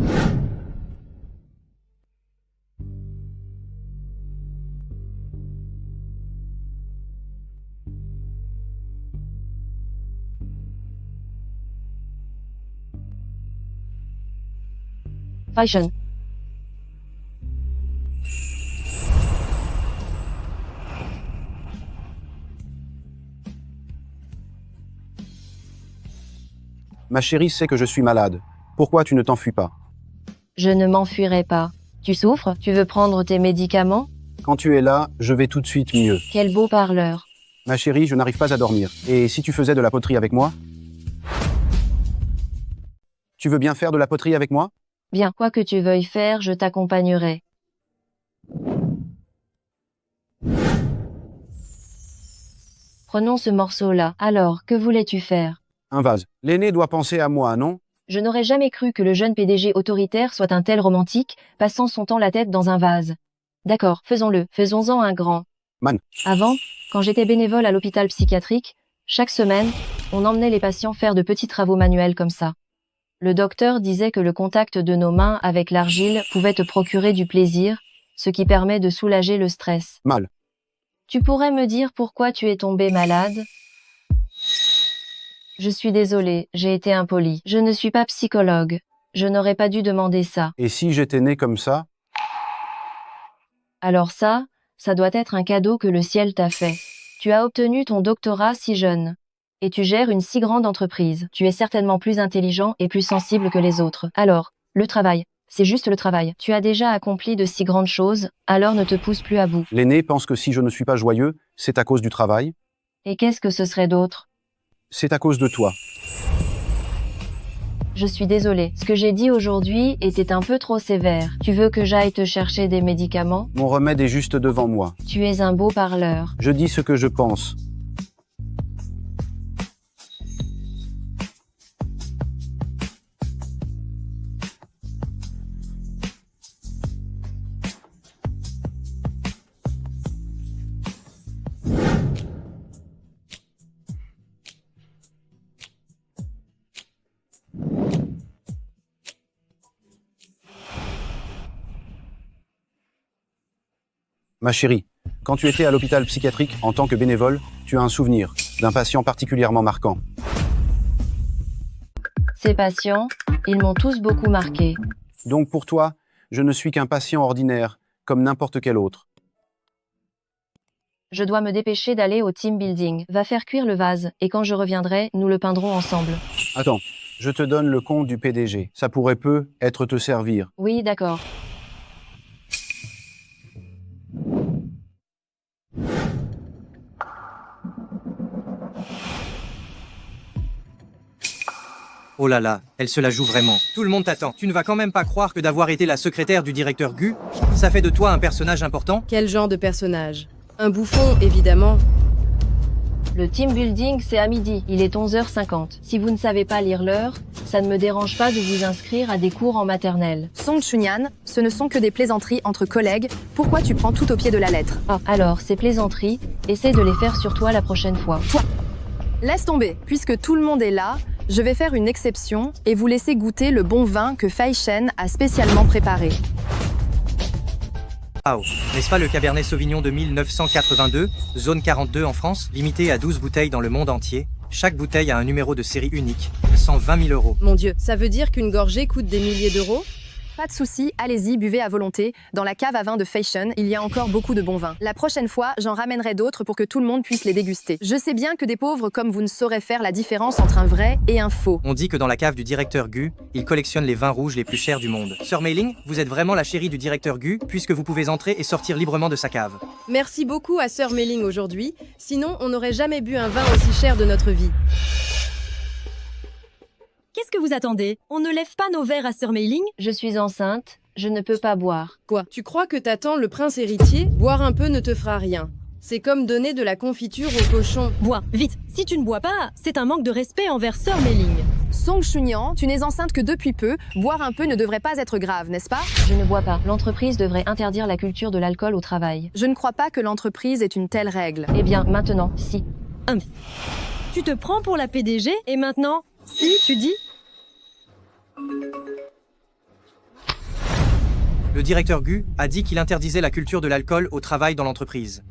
Speaker 2: Fashion.
Speaker 5: Ma chérie sait que je suis malade. Pourquoi tu ne t'enfuis pas?
Speaker 2: Je ne m'enfuirai pas. Tu souffres? Tu veux prendre tes médicaments?
Speaker 5: Quand tu es là, je vais tout de suite mieux.
Speaker 2: Quel beau parleur.
Speaker 5: Ma chérie, je n'arrive pas à dormir. Et si tu faisais de la poterie avec moi? Tu veux bien faire de la poterie avec moi?
Speaker 2: Bien, quoi que tu veuilles faire, je t'accompagnerai. Prenons ce morceau-là. Alors, que voulais-tu faire?
Speaker 5: Un vase. L'aîné doit penser à moi, non?
Speaker 2: Je n'aurais jamais cru que le jeune PDG autoritaire soit un tel romantique, passant son temps la tête dans un vase. D'accord, faisons-le, faisons-en un grand.
Speaker 5: Man.
Speaker 2: Avant, quand j'étais bénévole à l'hôpital psychiatrique, chaque semaine, on emmenait les patients faire de petits travaux manuels comme ça. Le docteur disait que le contact de nos mains avec l'argile pouvait te procurer du plaisir, ce qui permet de soulager le stress.
Speaker 5: Mal.
Speaker 2: Tu pourrais me dire pourquoi tu es tombé malade? Je suis désolée, j'ai été impolie. Je ne suis pas psychologue. Je n'aurais pas dû demander ça.
Speaker 5: Et si j'étais né comme ça?
Speaker 2: Alors ça doit être un cadeau que le ciel t'a fait. Tu as obtenu ton doctorat si jeune. Et tu gères une si grande entreprise. Tu es certainement plus intelligent et plus sensible que les autres. Alors, le travail, c'est juste le travail. Tu as déjà accompli de si grandes choses, alors ne te pousse plus à bout.
Speaker 5: L'aîné pense que si je ne suis pas joyeux, c'est à cause du travail.
Speaker 2: Et qu'est-ce que ce serait d'autre?
Speaker 5: C'est à cause de toi.
Speaker 2: Je suis désolée. Ce que j'ai dit aujourd'hui était un peu trop sévère. Tu veux que j'aille te chercher des médicaments?
Speaker 5: Mon remède est juste devant moi.
Speaker 2: Tu es un beau parleur.
Speaker 5: Je dis ce que je pense. Ma chérie, quand tu étais à l'hôpital psychiatrique en tant que bénévole, tu as un souvenir d'un patient particulièrement marquant.
Speaker 2: Ces patients, ils m'ont tous beaucoup marqué.
Speaker 5: Donc pour toi, je ne suis qu'un patient ordinaire, comme n'importe quel autre.
Speaker 2: Je dois me dépêcher d'aller au team building. Va faire cuire le vase, et quand je reviendrai, nous le peindrons ensemble.
Speaker 5: Attends, je te donne le compte du PDG. Ça pourrait peu être te servir.
Speaker 2: Oui, d'accord.
Speaker 10: Oh là là, elle se la joue vraiment. Tout le monde t'attend. Tu ne vas quand même pas croire que d'avoir été la secrétaire du directeur Gu, ça fait de toi un personnage important?
Speaker 18: Quel genre de personnage? Un bouffon, évidemment.
Speaker 2: Le team building, c'est à midi. Il est 11h50. Si vous ne savez pas lire l'heure, ça ne me dérange pas de vous inscrire à des cours en maternelle.
Speaker 6: Song Chunyan, ce ne sont que des plaisanteries entre collègues. Pourquoi tu prends tout au pied de la lettre?
Speaker 2: Ah, alors, ces plaisanteries, essaie de les faire sur toi la prochaine fois.
Speaker 6: Toi, laisse tomber. Puisque tout le monde est là, je vais faire une exception et vous laisser goûter le bon vin que Fei Shen a spécialement préparé.
Speaker 10: Ah, n'est-ce pas le Cabernet Sauvignon de 1982, zone 42 en France, limité à 12 bouteilles dans le monde entier? Chaque bouteille a un numéro de série unique, 120 000 €.
Speaker 18: Mon Dieu, ça veut dire qu'une gorgée coûte des milliers d'euros?
Speaker 6: Pas de souci, allez-y, buvez à volonté. Dans la cave à vin de Fei Shen, il y a encore beaucoup de bons vins. La prochaine fois, j'en ramènerai d'autres pour que tout le monde puisse les déguster. Je sais bien que des pauvres comme vous ne saurez faire la différence entre un vrai et un faux.
Speaker 10: On dit que dans la cave du directeur Gu, il collectionne les vins rouges les plus chers du monde. Sœur Mei Ling, vous êtes vraiment la chérie du directeur Gu, puisque vous pouvez entrer et sortir librement de sa cave.
Speaker 18: Merci beaucoup à Sœur Mei Ling aujourd'hui, sinon on n'aurait jamais bu un vin aussi cher de notre vie.
Speaker 7: Qu'est-ce que vous attendez? On ne lève pas nos verres à Sœur Mei Ling?
Speaker 2: Je suis enceinte, je ne peux pas boire.
Speaker 18: Quoi? Tu crois que t'attends le prince héritier? Boire un peu ne te fera rien. C'est comme donner de la confiture au cochon.
Speaker 7: Bois, vite. Si tu ne bois pas, c'est un manque de respect envers Sœur Mei Ling.
Speaker 6: Song Chunyan, tu n'es enceinte que depuis peu. Boire un peu ne devrait pas être grave, n'est-ce pas?
Speaker 2: Je ne bois pas. L'entreprise devrait interdire la culture de l'alcool au travail.
Speaker 6: Je ne crois pas que l'entreprise ait une telle règle.
Speaker 2: Eh bien, maintenant, si.
Speaker 7: Tu te prends pour la PDG et maintenant, si, tu dis?
Speaker 10: Le directeur Gu a dit qu'il interdisait la culture de l'alcool au travail dans l'entreprise.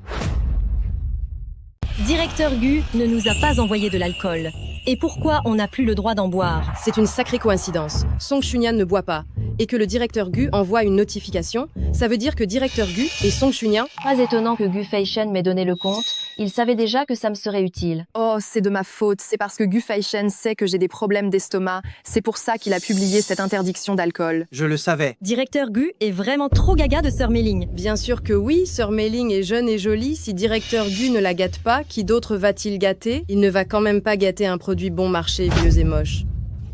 Speaker 7: Directeur Gu ne nous a pas envoyé de l'alcool. Et pourquoi on n'a plus le droit d'en boire?
Speaker 18: C'est une sacrée coïncidence. Song Chunyan ne boit pas. et que le directeur Gu envoie une notification, ça veut dire que directeur Gu et Song Chunyan...
Speaker 2: Pas étonnant que Gu Feishen m'ait donné le compte, il savait déjà que ça me serait utile.
Speaker 6: Oh, c'est de ma faute, c'est parce que Gu Feishen sait que j'ai des problèmes d'estomac, c'est pour ça qu'il a publié cette interdiction d'alcool.
Speaker 10: Je le savais.
Speaker 7: Directeur Gu est vraiment trop gaga de Sœur Mei-Ling.
Speaker 18: Bien sûr que oui, Sœur Mei-Ling est jeune et jolie, si directeur Gu ne la gâte pas, qui d'autre va-t-il gâter? Il ne va quand même pas gâter un produit bon marché, vieux et moche.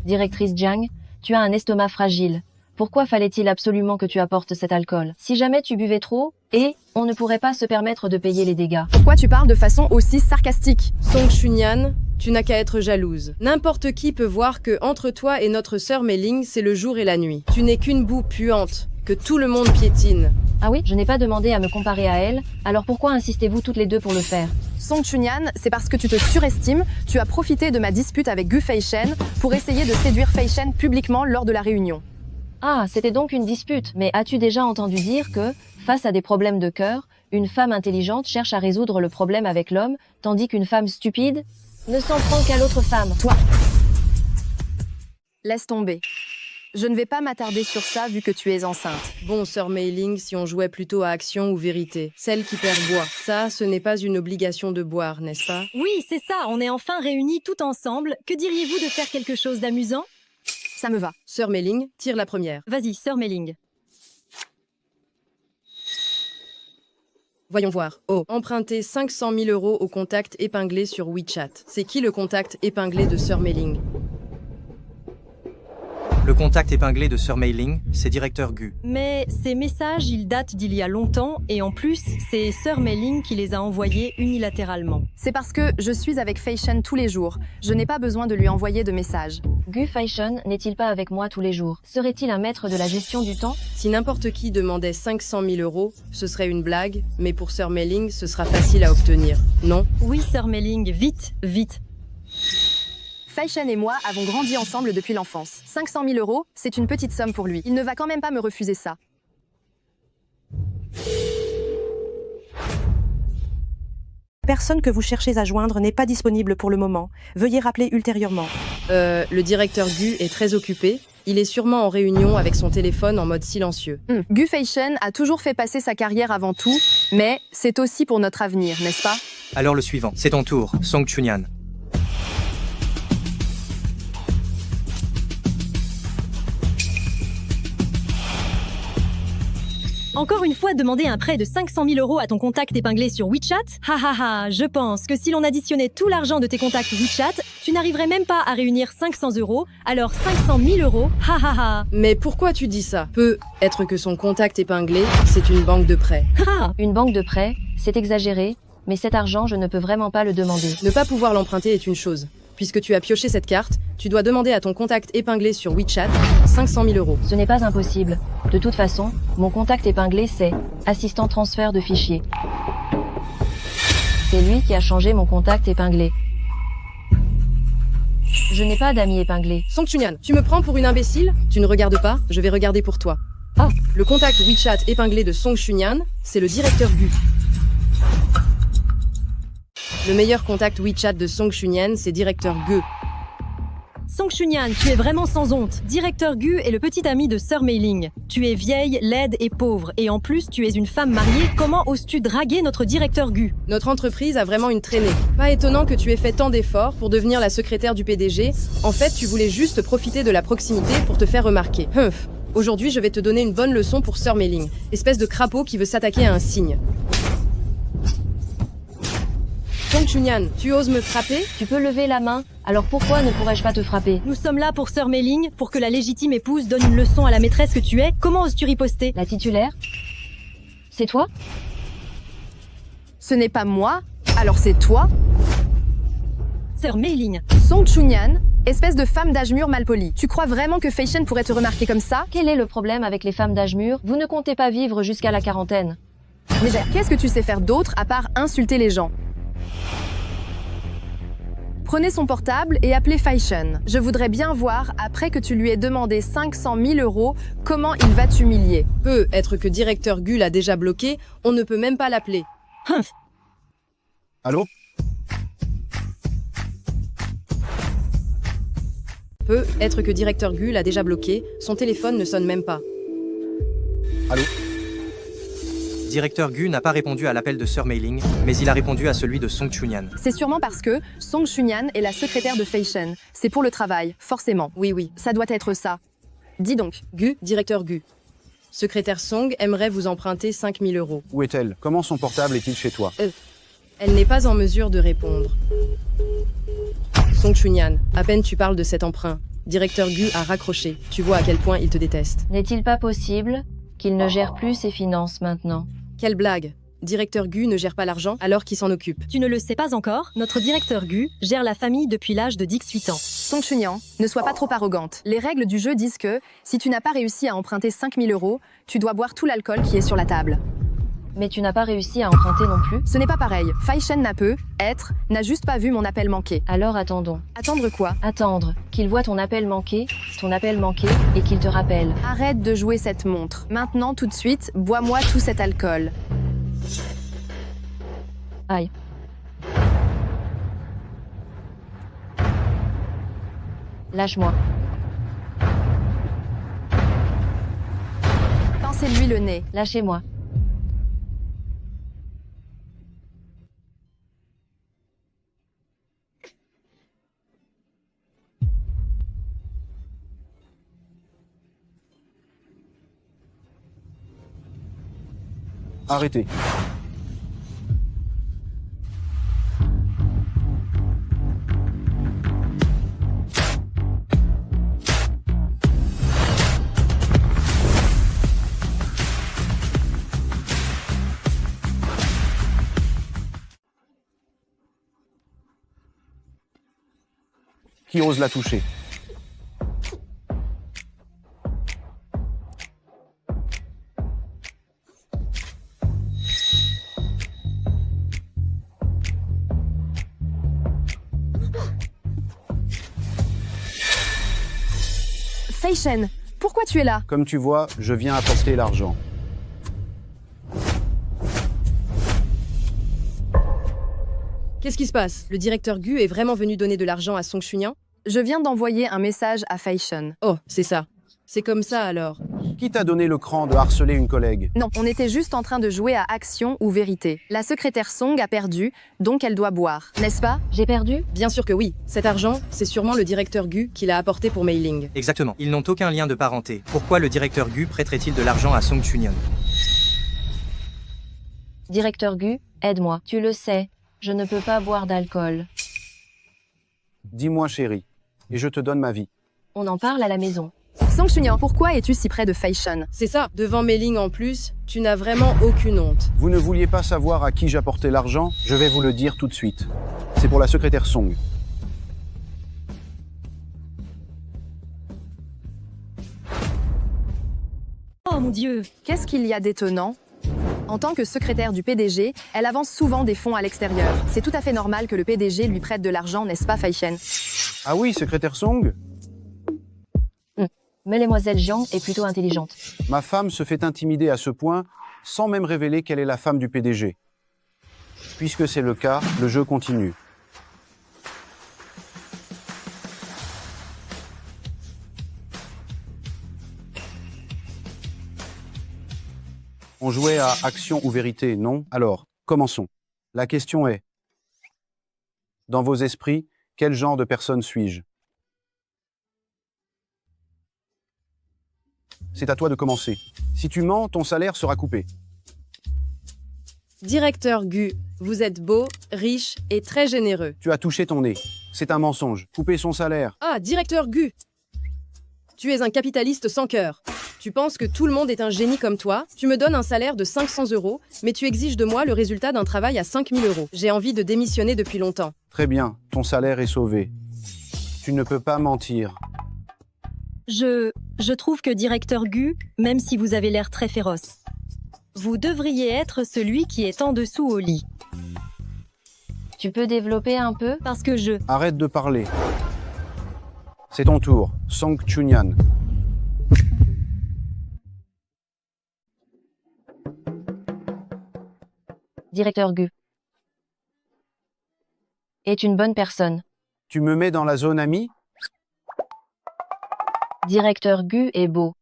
Speaker 2: Directrice Jiang, tu as un estomac fragile. Pourquoi fallait-il absolument que tu apportes cet alcool? Si jamais tu buvais trop, on ne pourrait pas se permettre de payer les dégâts.
Speaker 6: Pourquoi tu parles de façon aussi sarcastique?
Speaker 18: Song Chunyan, tu n'as qu'à être jalouse. N'importe qui peut voir que entre toi et notre sœur Mei-Ling, c'est le jour et la nuit. Tu n'es qu'une boue puante, que tout le monde piétine.
Speaker 2: Ah oui, je n'ai pas demandé à me comparer à elle, alors pourquoi insistez-vous toutes les deux pour le faire?
Speaker 6: Song Chunyan, c'est parce que tu te surestimes, tu as profité de ma dispute avec Gu Feishen pour essayer de séduire Feishen publiquement lors de la réunion.
Speaker 2: Ah, c'était donc une dispute. Mais as-tu déjà entendu dire que, face à des problèmes de cœur, une femme intelligente cherche à résoudre le problème avec l'homme, tandis qu'une femme stupide ne s'en prend qu'à l'autre femme?
Speaker 6: Toi, laisse tomber. Je ne vais pas m'attarder sur ça vu que tu es enceinte.
Speaker 18: Bon, sœur Mei-Ling, si on jouait plutôt à action ou vérité. Celle qui perd boit. Ça, ce n'est pas une obligation de boire, n'est-ce pas?
Speaker 7: Oui, c'est ça, on est enfin réunis tout ensemble. Que diriez-vous de faire quelque chose d'amusant?
Speaker 6: Ça me va.
Speaker 18: Sœur Mei-Ling, tire la première.
Speaker 7: Vas-y, Sœur Mei-Ling.
Speaker 18: Voyons voir. Oh, emprunter 500 000 € au contact épinglé sur WeChat. C'est qui le contact épinglé de Sœur Mei-Ling?
Speaker 10: Le contact épinglé de Sœur Mei-Ling, c'est directeur Gu.
Speaker 7: Mais ces messages, ils datent d'il y a longtemps, et en plus, c'est Sœur Mei-Ling qui les a envoyés unilatéralement.
Speaker 6: C'est parce que je suis avec Feishen tous les jours. Je n'ai pas besoin de lui envoyer de messages.
Speaker 2: Gu Feishen n'est-il pas avec moi tous les jours? Serait-il un maître de la gestion du temps?
Speaker 18: Si n'importe qui demandait 500 000 €, ce serait une blague, mais pour Sœur Mei-Ling, ce sera facile à obtenir, non?
Speaker 7: Oui, Sœur Mei-Ling, vite, vite.
Speaker 6: Feishen et moi avons grandi ensemble depuis l'enfance. 500 000 €, c'est une petite somme pour lui. Il ne va quand même pas me refuser ça.
Speaker 19: La personne que vous cherchez à joindre n'est pas disponible pour le moment. Veuillez rappeler ultérieurement.
Speaker 18: Le directeur Gu est très occupé. Il est sûrement en réunion avec son téléphone en mode silencieux.
Speaker 6: Gu Feishen a toujours fait passer sa carrière avant tout, mais c'est aussi pour notre avenir, n'est-ce pas?
Speaker 10: Alors le suivant, c'est ton tour, Song Chunyan.
Speaker 7: Encore une fois, demander un prêt de 500 000 € à ton contact épinglé sur WeChat? Ha ha ha, je pense que si l'on additionnait tout l'argent de tes contacts WeChat, tu n'arriverais même pas à réunir 500 €, alors 500 000 €, ha ha ha.
Speaker 18: Mais pourquoi tu dis ça? Peut être que son contact épinglé, c'est une banque de prêt.
Speaker 2: Une banque de prêt, c'est exagéré, mais cet argent, je ne peux vraiment pas le demander.
Speaker 18: Ne pas pouvoir l'emprunter est une chose. Puisque tu as pioché cette carte, tu dois demander à ton contact épinglé sur WeChat 500 000 €.
Speaker 2: Ce n'est pas impossible. De toute façon, mon contact épinglé, c'est assistant transfert de fichiers. C'est lui qui a changé mon contact épinglé. Je n'ai pas d'amis épinglés.
Speaker 18: Song Chunyan, tu me prends pour une imbécile? Tu ne regardes pas, je vais regarder pour toi. Ah, le contact WeChat épinglé de Song Chunyan, c'est le directeur Gu. Le meilleur contact WeChat de Song Chunyan, c'est directeur Gu.
Speaker 7: Song Chunyan, tu es vraiment sans honte. Directeur Gu est le petit ami de Sœur Mei-Ling. Tu es vieille, laide et pauvre. Et en plus, tu es une femme mariée. Comment oses-tu draguer notre directeur Gu?
Speaker 18: Notre entreprise a vraiment une traînée. Pas étonnant que tu aies fait tant d'efforts pour devenir la secrétaire du PDG. En fait, tu voulais juste profiter de la proximité pour te faire remarquer. Aujourd'hui, je vais te donner une bonne leçon pour Sœur Mei-Ling. Espèce de crapaud qui veut s'attaquer à un cygne. Song Chunyan, tu oses me frapper?
Speaker 2: Tu peux lever la main, alors pourquoi ne pourrais-je pas te frapper?
Speaker 7: Nous sommes là pour Sœur Mei-Ling, pour que la légitime épouse donne une leçon à la maîtresse que tu es. Comment oses-tu riposter?
Speaker 2: La titulaire? C'est toi?
Speaker 6: Ce n'est pas moi, alors c'est toi?
Speaker 7: Sœur Mei-Ling.
Speaker 6: Song Chunyan, espèce de femme d'âge mûr malpolie. Tu crois vraiment que Feishen pourrait te remarquer comme ça?
Speaker 2: Quel est le problème avec les femmes d'âge mûr? Vous ne comptez pas vivre jusqu'à la quarantaine.
Speaker 6: Mais qu'est-ce que tu sais faire d'autre à part insulter les gens? Prenez son portable et appelez Feishen. Je voudrais bien voir, après que tu lui aies demandé 500 000 €, comment il va t'humilier.
Speaker 18: Peut être que directeur Gu l'a déjà bloqué, on ne peut même pas l'appeler.
Speaker 5: Allô?
Speaker 18: Peut-être que directeur Gu l'a déjà bloqué, son téléphone ne sonne même pas.
Speaker 5: Allô?
Speaker 10: Directeur Gu n'a pas répondu à l'appel de Sir Mei-ling, mais il a répondu à celui de Song Chunyan.
Speaker 6: C'est sûrement parce que Song Chunyan est la secrétaire de Fei Shen. C'est pour le travail, forcément.
Speaker 18: Oui.
Speaker 6: Ça doit être ça. Dis donc.
Speaker 18: Gu, directeur Gu. Secrétaire Song aimerait vous emprunter 5000 €.
Speaker 5: Où est-elle? Comment son portable est-il chez toi?
Speaker 18: Elle n'est pas en mesure de répondre. Song Chunyan, à peine tu parles de cet emprunt. Directeur Gu a raccroché. Tu vois à quel point il te déteste.
Speaker 2: N'est-il pas possible qu'il ne gère plus ses finances maintenant?
Speaker 18: Quelle blague! Directeur Gu ne gère pas l'argent alors qu'il s'en occupe.
Speaker 7: Tu ne le sais pas encore, notre directeur Gu gère la famille depuis l'âge de 18 ans.
Speaker 6: Song Chunyan, ne sois pas trop arrogante. Les règles du jeu disent que, si tu n'as pas réussi à emprunter 5000 €, tu dois boire tout l'alcool qui est sur la table.
Speaker 2: Mais tu n'as pas réussi à emprunter non plus?
Speaker 6: Ce n'est pas pareil. Fei Shen n'a juste pas vu mon appel manqué.
Speaker 2: Alors attendons.
Speaker 6: Attendre quoi?
Speaker 2: Attendre qu'il voit ton appel manqué, et qu'il te rappelle.
Speaker 6: Arrête de jouer cette montre. Maintenant, tout de suite, bois-moi tout cet alcool.
Speaker 2: Aïe. Lâche-moi.
Speaker 6: Pincez-lui le nez.
Speaker 2: Lâchez-moi.
Speaker 5: Arrêtez. Qui ose la toucher?
Speaker 6: Fei Shen, pourquoi tu es là?
Speaker 5: Comme tu vois, je viens apporter l'argent.
Speaker 18: Qu'est-ce qui se passe? Le directeur Gu est vraiment venu donner de l'argent à Song Chunyan?
Speaker 6: Je viens d'envoyer un message à Fei Shen.
Speaker 18: Oh, c'est ça. C'est comme ça alors.
Speaker 5: Qui t'a donné le cran de harceler une collègue?
Speaker 6: Non, on était juste en train de jouer à action ou vérité. La secrétaire Song a perdu, donc elle doit boire. N'est-ce pas?
Speaker 2: J'ai perdu?
Speaker 18: Bien sûr que oui. Cet argent, c'est sûrement le directeur Gu qui l'a apporté pour Mei-ling.
Speaker 10: Exactement. Ils n'ont aucun lien de parenté. Pourquoi le directeur Gu prêterait-il de l'argent à Song Chunyan?
Speaker 2: Directeur Gu, aide-moi. Tu le sais, je ne peux pas boire d'alcool.
Speaker 5: Dis-moi chérie, et je te donne ma vie.
Speaker 2: On en parle à la maison.
Speaker 6: Song Chunyan, pourquoi es-tu si près de Fei Shen?
Speaker 18: C'est ça, devant Mei-ling en plus, tu n'as vraiment aucune honte.
Speaker 5: Vous ne vouliez pas savoir à qui j'apportais l'argent? Je vais vous le dire tout de suite. C'est pour la secrétaire Song.
Speaker 7: Oh mon Dieu!
Speaker 6: Qu'est-ce qu'il y a d'étonnant? En tant que secrétaire du PDG, elle avance souvent des fonds à l'extérieur. C'est tout à fait normal que le PDG lui prête de l'argent, n'est-ce pas, Fei Shen?
Speaker 5: Ah oui, secrétaire Song?
Speaker 2: Mademoiselle Jiang est plutôt intelligente.
Speaker 5: Ma femme se fait intimider à ce point, sans même révéler qu'elle est la femme du PDG. Puisque c'est le cas, le jeu continue. On jouait à action ou vérité, non? Alors, commençons. La question est, dans vos esprits, quel genre de personne suis-je? C'est à toi de commencer. Si tu mens, ton salaire sera coupé.
Speaker 18: Directeur Gu, vous êtes beau, riche et très généreux.
Speaker 5: Tu as touché ton nez. C'est un mensonge. Couper son salaire.
Speaker 18: Ah, directeur Gu! Tu es un capitaliste sans cœur. Tu penses que tout le monde est un génie comme toi? Tu me donnes un salaire de 500 €, mais tu exiges de moi le résultat d'un travail à 5000 €. J'ai envie de démissionner depuis longtemps.
Speaker 5: Très bien, ton salaire est sauvé. Tu ne peux pas mentir.
Speaker 7: Je trouve que directeur Gu, même si vous avez l'air très féroce, vous devriez être celui qui est en dessous au lit.
Speaker 2: Tu peux développer un peu?
Speaker 7: Parce que
Speaker 5: Arrête de parler. C'est ton tour, Song Chunyan.
Speaker 2: Directeur Gu est une bonne personne.
Speaker 5: Tu me mets dans la zone amie?
Speaker 2: Directeur Gu est beau.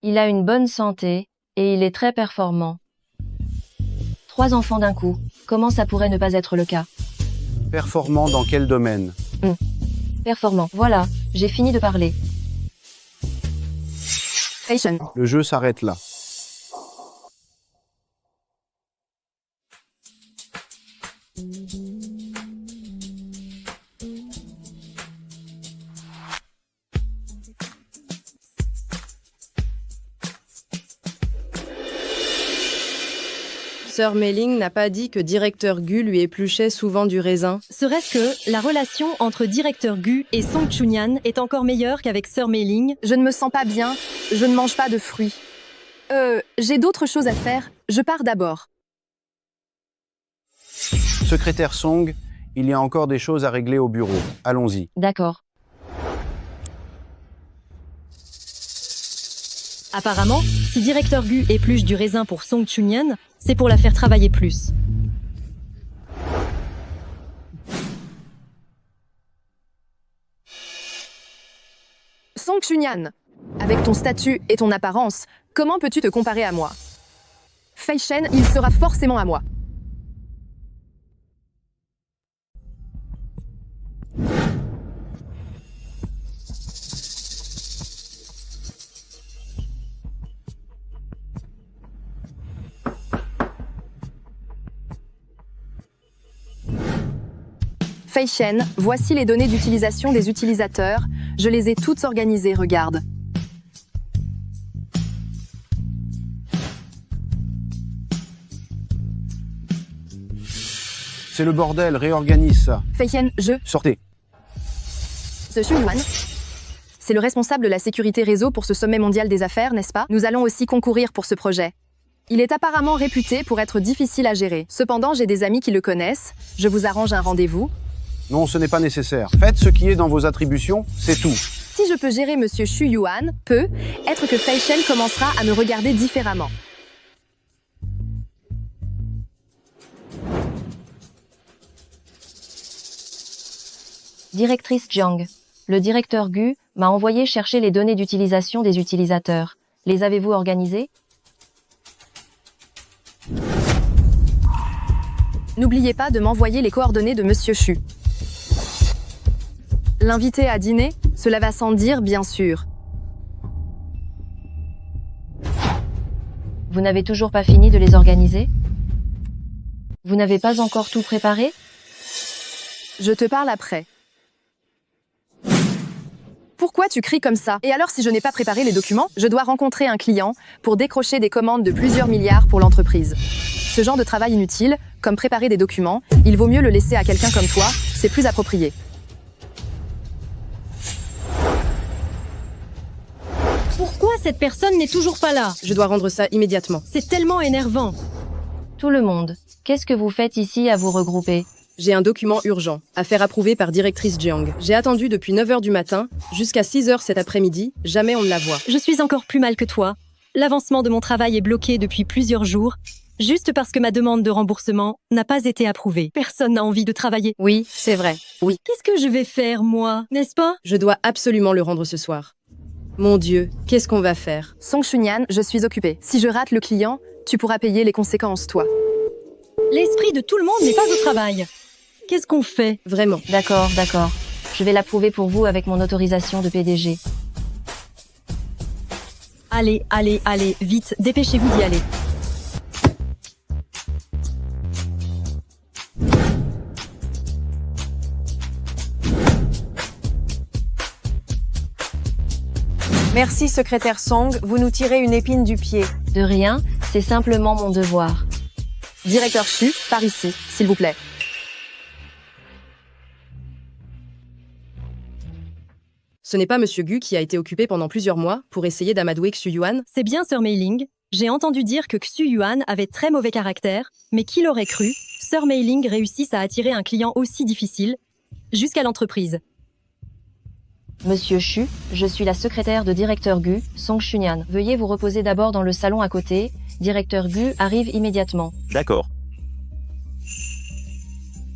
Speaker 2: Il a une bonne santé, et il est très performant. 3 enfants d'un coup, comment ça pourrait ne pas être le cas?
Speaker 5: Performant dans quel domaine?
Speaker 2: Performant, voilà, j'ai fini de parler.
Speaker 6: Fashion.
Speaker 5: Le jeu s'arrête là.
Speaker 18: Sœur Mei-Ling n'a pas dit que Directeur Gu lui épluchait souvent du raisin.
Speaker 7: Serait-ce que la relation entre Directeur Gu et Song Chunyan est encore meilleure qu'avec Sœur Mei-Ling?
Speaker 6: Je ne me sens pas bien, je ne mange pas de fruits. J'ai d'autres choses à faire, je pars d'abord.
Speaker 5: Secrétaire Song, il y a encore des choses à régler au bureau. Allons-y.
Speaker 2: D'accord.
Speaker 7: Apparemment, si Directeur Gu épluche du raisin pour Song Chunyan, c'est pour la faire travailler plus.
Speaker 6: Song Chunyan, avec ton statut et ton apparence, comment peux-tu te comparer à moi? Fei Shen, il sera forcément à moi. Fei Shen, voici les données d'utilisation des utilisateurs. Je les ai toutes organisées, regarde.
Speaker 5: C'est le bordel, réorganise ça.
Speaker 6: Fei Shen,
Speaker 5: Sortez.
Speaker 6: Ce Xu Yuan, c'est le responsable de la sécurité réseau pour ce sommet mondial des affaires, n'est-ce pas? Nous allons aussi concourir pour ce projet. Il est apparemment réputé pour être difficile à gérer. Cependant, j'ai des amis qui le connaissent. Je vous arrange un rendez-vous.
Speaker 5: Non, ce n'est pas nécessaire. Faites ce qui est dans vos attributions, c'est tout.
Speaker 6: Si je peux gérer Monsieur Xu Yuan, peut être que Fei Shen commencera à me regarder différemment.
Speaker 2: Directrice Jiang, le directeur Gu m'a envoyé chercher les données d'utilisation des utilisateurs. Les avez-vous organisées?
Speaker 6: N'oubliez pas de m'envoyer les coordonnées de Monsieur Xu. L'inviter à dîner, cela va sans dire, bien sûr.
Speaker 2: Vous n'avez toujours pas fini de les organiser? Vous n'avez pas encore tout préparé?
Speaker 6: Je te parle après. Pourquoi tu cries comme ça? Et alors si je n'ai pas préparé les documents, je dois rencontrer un client pour décrocher des commandes de plusieurs milliards pour l'entreprise. Ce genre de travail inutile, comme préparer des documents, il vaut mieux le laisser à quelqu'un comme toi, c'est plus approprié.
Speaker 7: Pourquoi cette personne n'est toujours pas là?
Speaker 18: Je dois rendre ça immédiatement.
Speaker 7: C'est tellement énervant.
Speaker 2: Tout le monde, qu'est-ce que vous faites ici à vous regrouper?
Speaker 18: J'ai un document urgent, à faire approuver par Directrice Jiang. J'ai attendu depuis 9h du matin, jusqu'à 6h cet après-midi, jamais on ne la voit.
Speaker 7: Je suis encore plus mal que toi. L'avancement de mon travail est bloqué depuis plusieurs jours, juste parce que ma demande de remboursement n'a pas été approuvée. Personne n'a envie de travailler.
Speaker 18: Oui, c'est vrai. Oui.
Speaker 7: Qu'est-ce que je vais faire, moi, n'est-ce pas?
Speaker 18: Je dois absolument le rendre ce soir. Mon Dieu, qu'est-ce qu'on va faire?
Speaker 6: Song Chunyan, je suis occupée. Si je rate le client, tu pourras payer les conséquences, toi.
Speaker 7: L'esprit de tout le monde n'est pas au travail. Qu'est-ce qu'on fait?
Speaker 18: Vraiment.
Speaker 2: D'accord, d'accord. Je vais l'approuver pour vous avec mon autorisation de PDG.
Speaker 7: Allez, allez, allez, vite, dépêchez-vous d'y aller.
Speaker 20: Merci, secrétaire Song, vous nous tirez une épine du pied.
Speaker 2: De rien, c'est simplement mon devoir.
Speaker 6: Directeur Xu, par ici, s'il vous plaît.
Speaker 18: Ce n'est pas Monsieur Gu qui a été occupé pendant plusieurs mois pour essayer d'amadouer Xu Yuan?
Speaker 7: C'est bien, Sœur Mei-Ling. J'ai entendu dire que Xu Yuan avait très mauvais caractère, mais qui l'aurait cru? Sœur Mei-Ling réussisse à attirer un client aussi difficile, jusqu'à l'entreprise.
Speaker 2: Monsieur Xu, je suis la secrétaire de directeur Gu, Song Chunyan. Veuillez vous reposer d'abord dans le salon à côté. Directeur Gu arrive immédiatement.
Speaker 8: D'accord.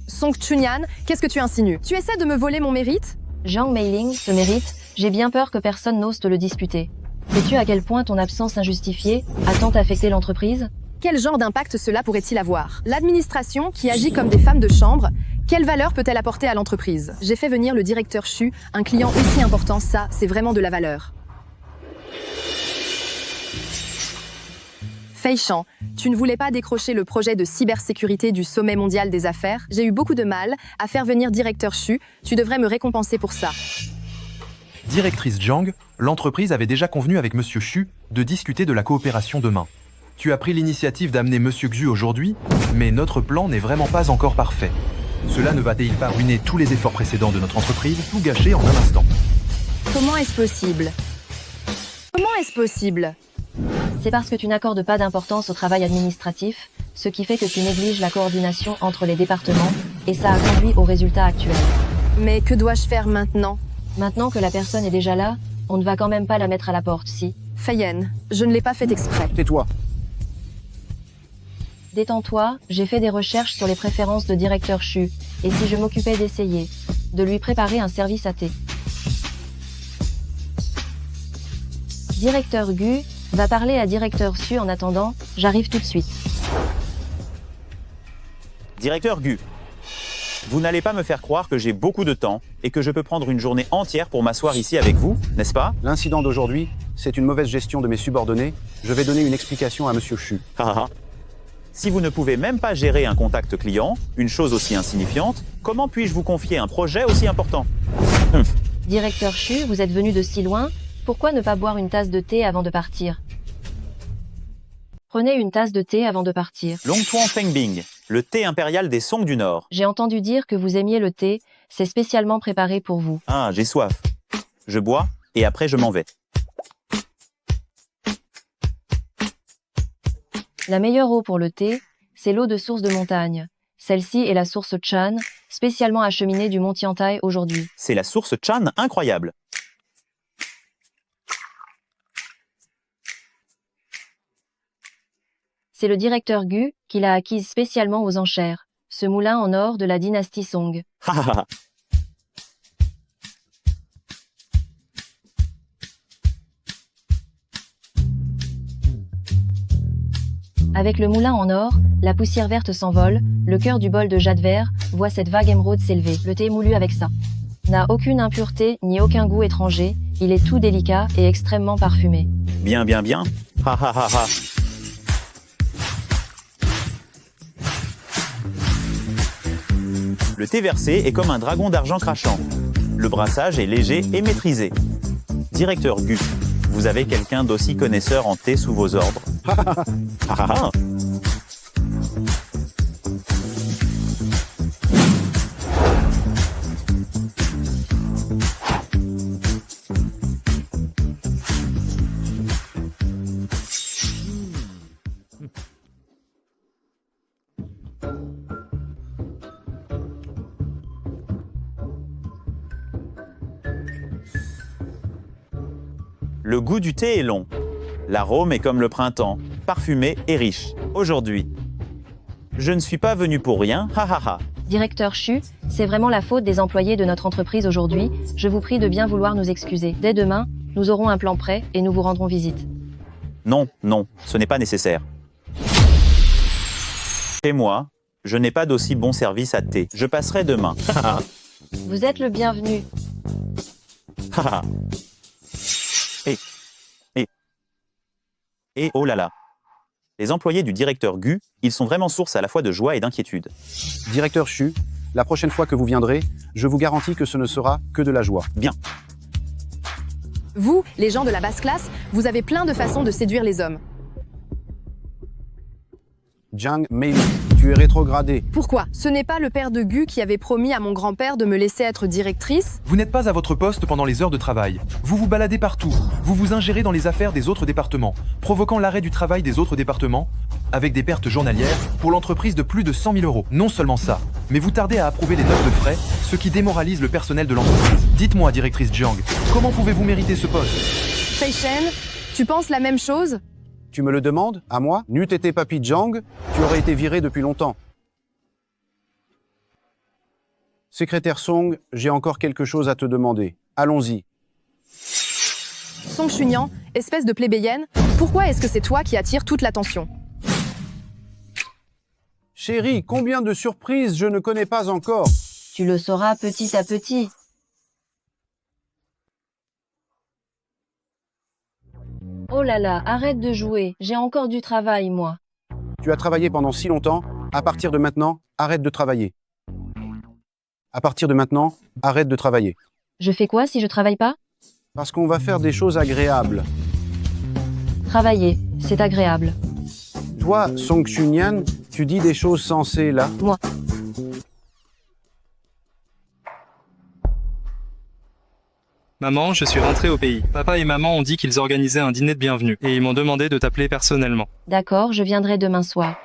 Speaker 6: Song Chunyan, qu'est-ce que tu insinues? Tu essaies de me voler mon mérite?
Speaker 2: Jiang Mei-Ling se mérite J'ai bien peur que personne n'ose te le disputer. Sais-tu à quel point ton absence injustifiée a tant affecté l'entreprise?
Speaker 6: Quel genre d'impact cela pourrait-il avoir? L'administration, qui agit comme des femmes de chambre, quelle valeur peut-elle apporter à l'entreprise? J'ai fait venir le directeur Chu, un client aussi important, ça, c'est vraiment de la valeur. Fei Shan, tu ne voulais pas décrocher le projet de cybersécurité du sommet mondial des affaires? J'ai eu beaucoup de mal à faire venir directeur Chu, tu devrais me récompenser pour ça.
Speaker 9: Directrice Jiang, l'entreprise avait déjà convenu avec Monsieur Xu de discuter de la coopération demain. Tu as pris l'initiative d'amener Monsieur Xu aujourd'hui, mais notre plan n'est vraiment pas encore parfait. Cela ne va-t-il pas ruiner tous les efforts précédents de notre entreprise, tout gâcher en un instant?
Speaker 6: Comment est-ce possible? Comment est-ce possible?
Speaker 2: C'est parce que tu n'accordes pas d'importance au travail administratif, ce qui fait que tu négliges la coordination entre les départements, et ça a conduit au résultat actuel.
Speaker 6: Mais que dois-je faire maintenant?
Speaker 2: Maintenant que la personne est déjà là, on ne va quand même pas la mettre à la porte, si?
Speaker 6: Feyen, je ne l'ai pas fait exprès.
Speaker 5: Tais-toi.
Speaker 2: Détends-toi, j'ai fait des recherches sur les préférences de directeur Chu, et si je m'occupais d'essayer de lui préparer un service à thé. Directeur Gu va parler à directeur Su en attendant, j'arrive tout de suite.
Speaker 16: Directeur Gu, vous n'allez pas me faire croire que j'ai beaucoup de temps et que je peux prendre une journée entière pour m'asseoir ici avec vous, n'est-ce pas?
Speaker 5: L'incident d'aujourd'hui, c'est une mauvaise gestion de mes subordonnés. Je vais donner une explication à Monsieur Chu.
Speaker 16: Si vous ne pouvez même pas gérer un contact client, une chose aussi insignifiante, comment puis-je vous confier un projet aussi important?
Speaker 2: Directeur Chu, vous êtes venu de si loin, pourquoi ne pas boire une tasse de thé avant de partir? Prenez une tasse de thé avant de partir.
Speaker 16: Long Tuan Feng Bing, le thé impérial des Song du Nord.
Speaker 2: J'ai entendu dire que vous aimiez le thé, c'est spécialement préparé pour vous.
Speaker 16: Ah, j'ai soif. Je bois et après je m'en vais.
Speaker 2: La meilleure eau pour le thé, c'est l'eau de source de montagne. Celle-ci est la source Chan, spécialement acheminée du mont Tiantai aujourd'hui.
Speaker 16: C'est la source Chan incroyable.
Speaker 2: C'est le directeur Gu qui l'a acquise spécialement aux enchères. Ce moulin en or de la dynastie Song. Avec le moulin en or, la poussière verte s'envole, le cœur du bol de jade vert voit cette vague émeraude s'élever. Le thé moulu avec ça n'a aucune impureté ni aucun goût étranger, il est tout délicat et extrêmement parfumé.
Speaker 16: Bien, bien, bien. Le thé versé est comme un dragon d'argent crachant. Le brassage est léger et maîtrisé. Directeur Gu, vous avez quelqu'un d'aussi connaisseur en thé sous vos ordres. Le goût du thé est long. L'arôme est comme le printemps, parfumé et riche. Aujourd'hui, je ne suis pas venu pour rien,
Speaker 2: Directeur Chu, c'est vraiment la faute des employés de notre entreprise aujourd'hui. Je vous prie de bien vouloir nous excuser. Dès demain, nous aurons un plan prêt et nous vous rendrons visite.
Speaker 16: Non, non, ce n'est pas nécessaire. Chez moi, je n'ai pas d'aussi bon service à thé. Je passerai demain.
Speaker 2: Vous êtes le bienvenu.
Speaker 16: Et oh là là. Les employés du directeur Gu, ils sont vraiment source à la fois de joie et d'inquiétude.
Speaker 5: Directeur Chu, la prochaine fois que vous viendrez, je vous garantis que ce ne sera que de la joie.
Speaker 16: Bien.
Speaker 6: Vous, les gens de la basse classe, vous avez plein de façons de séduire les hommes.
Speaker 5: Jiang Meili, tu es rétrogradé.
Speaker 6: Pourquoi? Ce n'est pas le père de Gu qui avait promis à mon grand-père de me laisser être directrice?
Speaker 9: Vous n'êtes pas à votre poste pendant les heures de travail. Vous vous baladez partout. Vous vous ingérez dans les affaires des autres départements, provoquant l'arrêt du travail des autres départements, avec des pertes journalières pour l'entreprise de plus de 100 000 €. Non seulement ça, mais vous tardez à approuver les notes de frais, ce qui démoralise le personnel de l'entreprise. Dites-moi, directrice Jiang, comment pouvez-vous mériter ce poste?
Speaker 6: Fei Shan, tu penses la même chose?
Speaker 5: Tu me le demandes, à moi? N'eût été papy Jiang, tu aurais été viré depuis longtemps. Secrétaire Song, j'ai encore quelque chose à te demander. Allons-y.
Speaker 6: Song Chunyan, espèce de plébéienne, pourquoi est-ce que c'est toi qui attires toute l'attention?
Speaker 5: Chérie, combien de surprises je ne connais pas encore.
Speaker 2: Tu le sauras petit à petit. Oh là là, arrête de jouer, j'ai encore du travail, moi.
Speaker 5: Tu as travaillé pendant si longtemps, à partir de maintenant, arrête de travailler. À partir de maintenant, arrête de travailler.
Speaker 2: Je fais quoi si je travaille pas?
Speaker 5: Parce qu'on va faire des choses agréables.
Speaker 2: Travailler, c'est agréable.
Speaker 5: Toi, Song Chunyan, tu dis des choses sensées là.
Speaker 2: Moi.
Speaker 21: Maman, je suis rentré au pays. Papa et maman ont dit qu'ils organisaient un dîner de bienvenue et ils m'ont demandé de t'appeler personnellement.
Speaker 2: D'accord, je viendrai demain soir.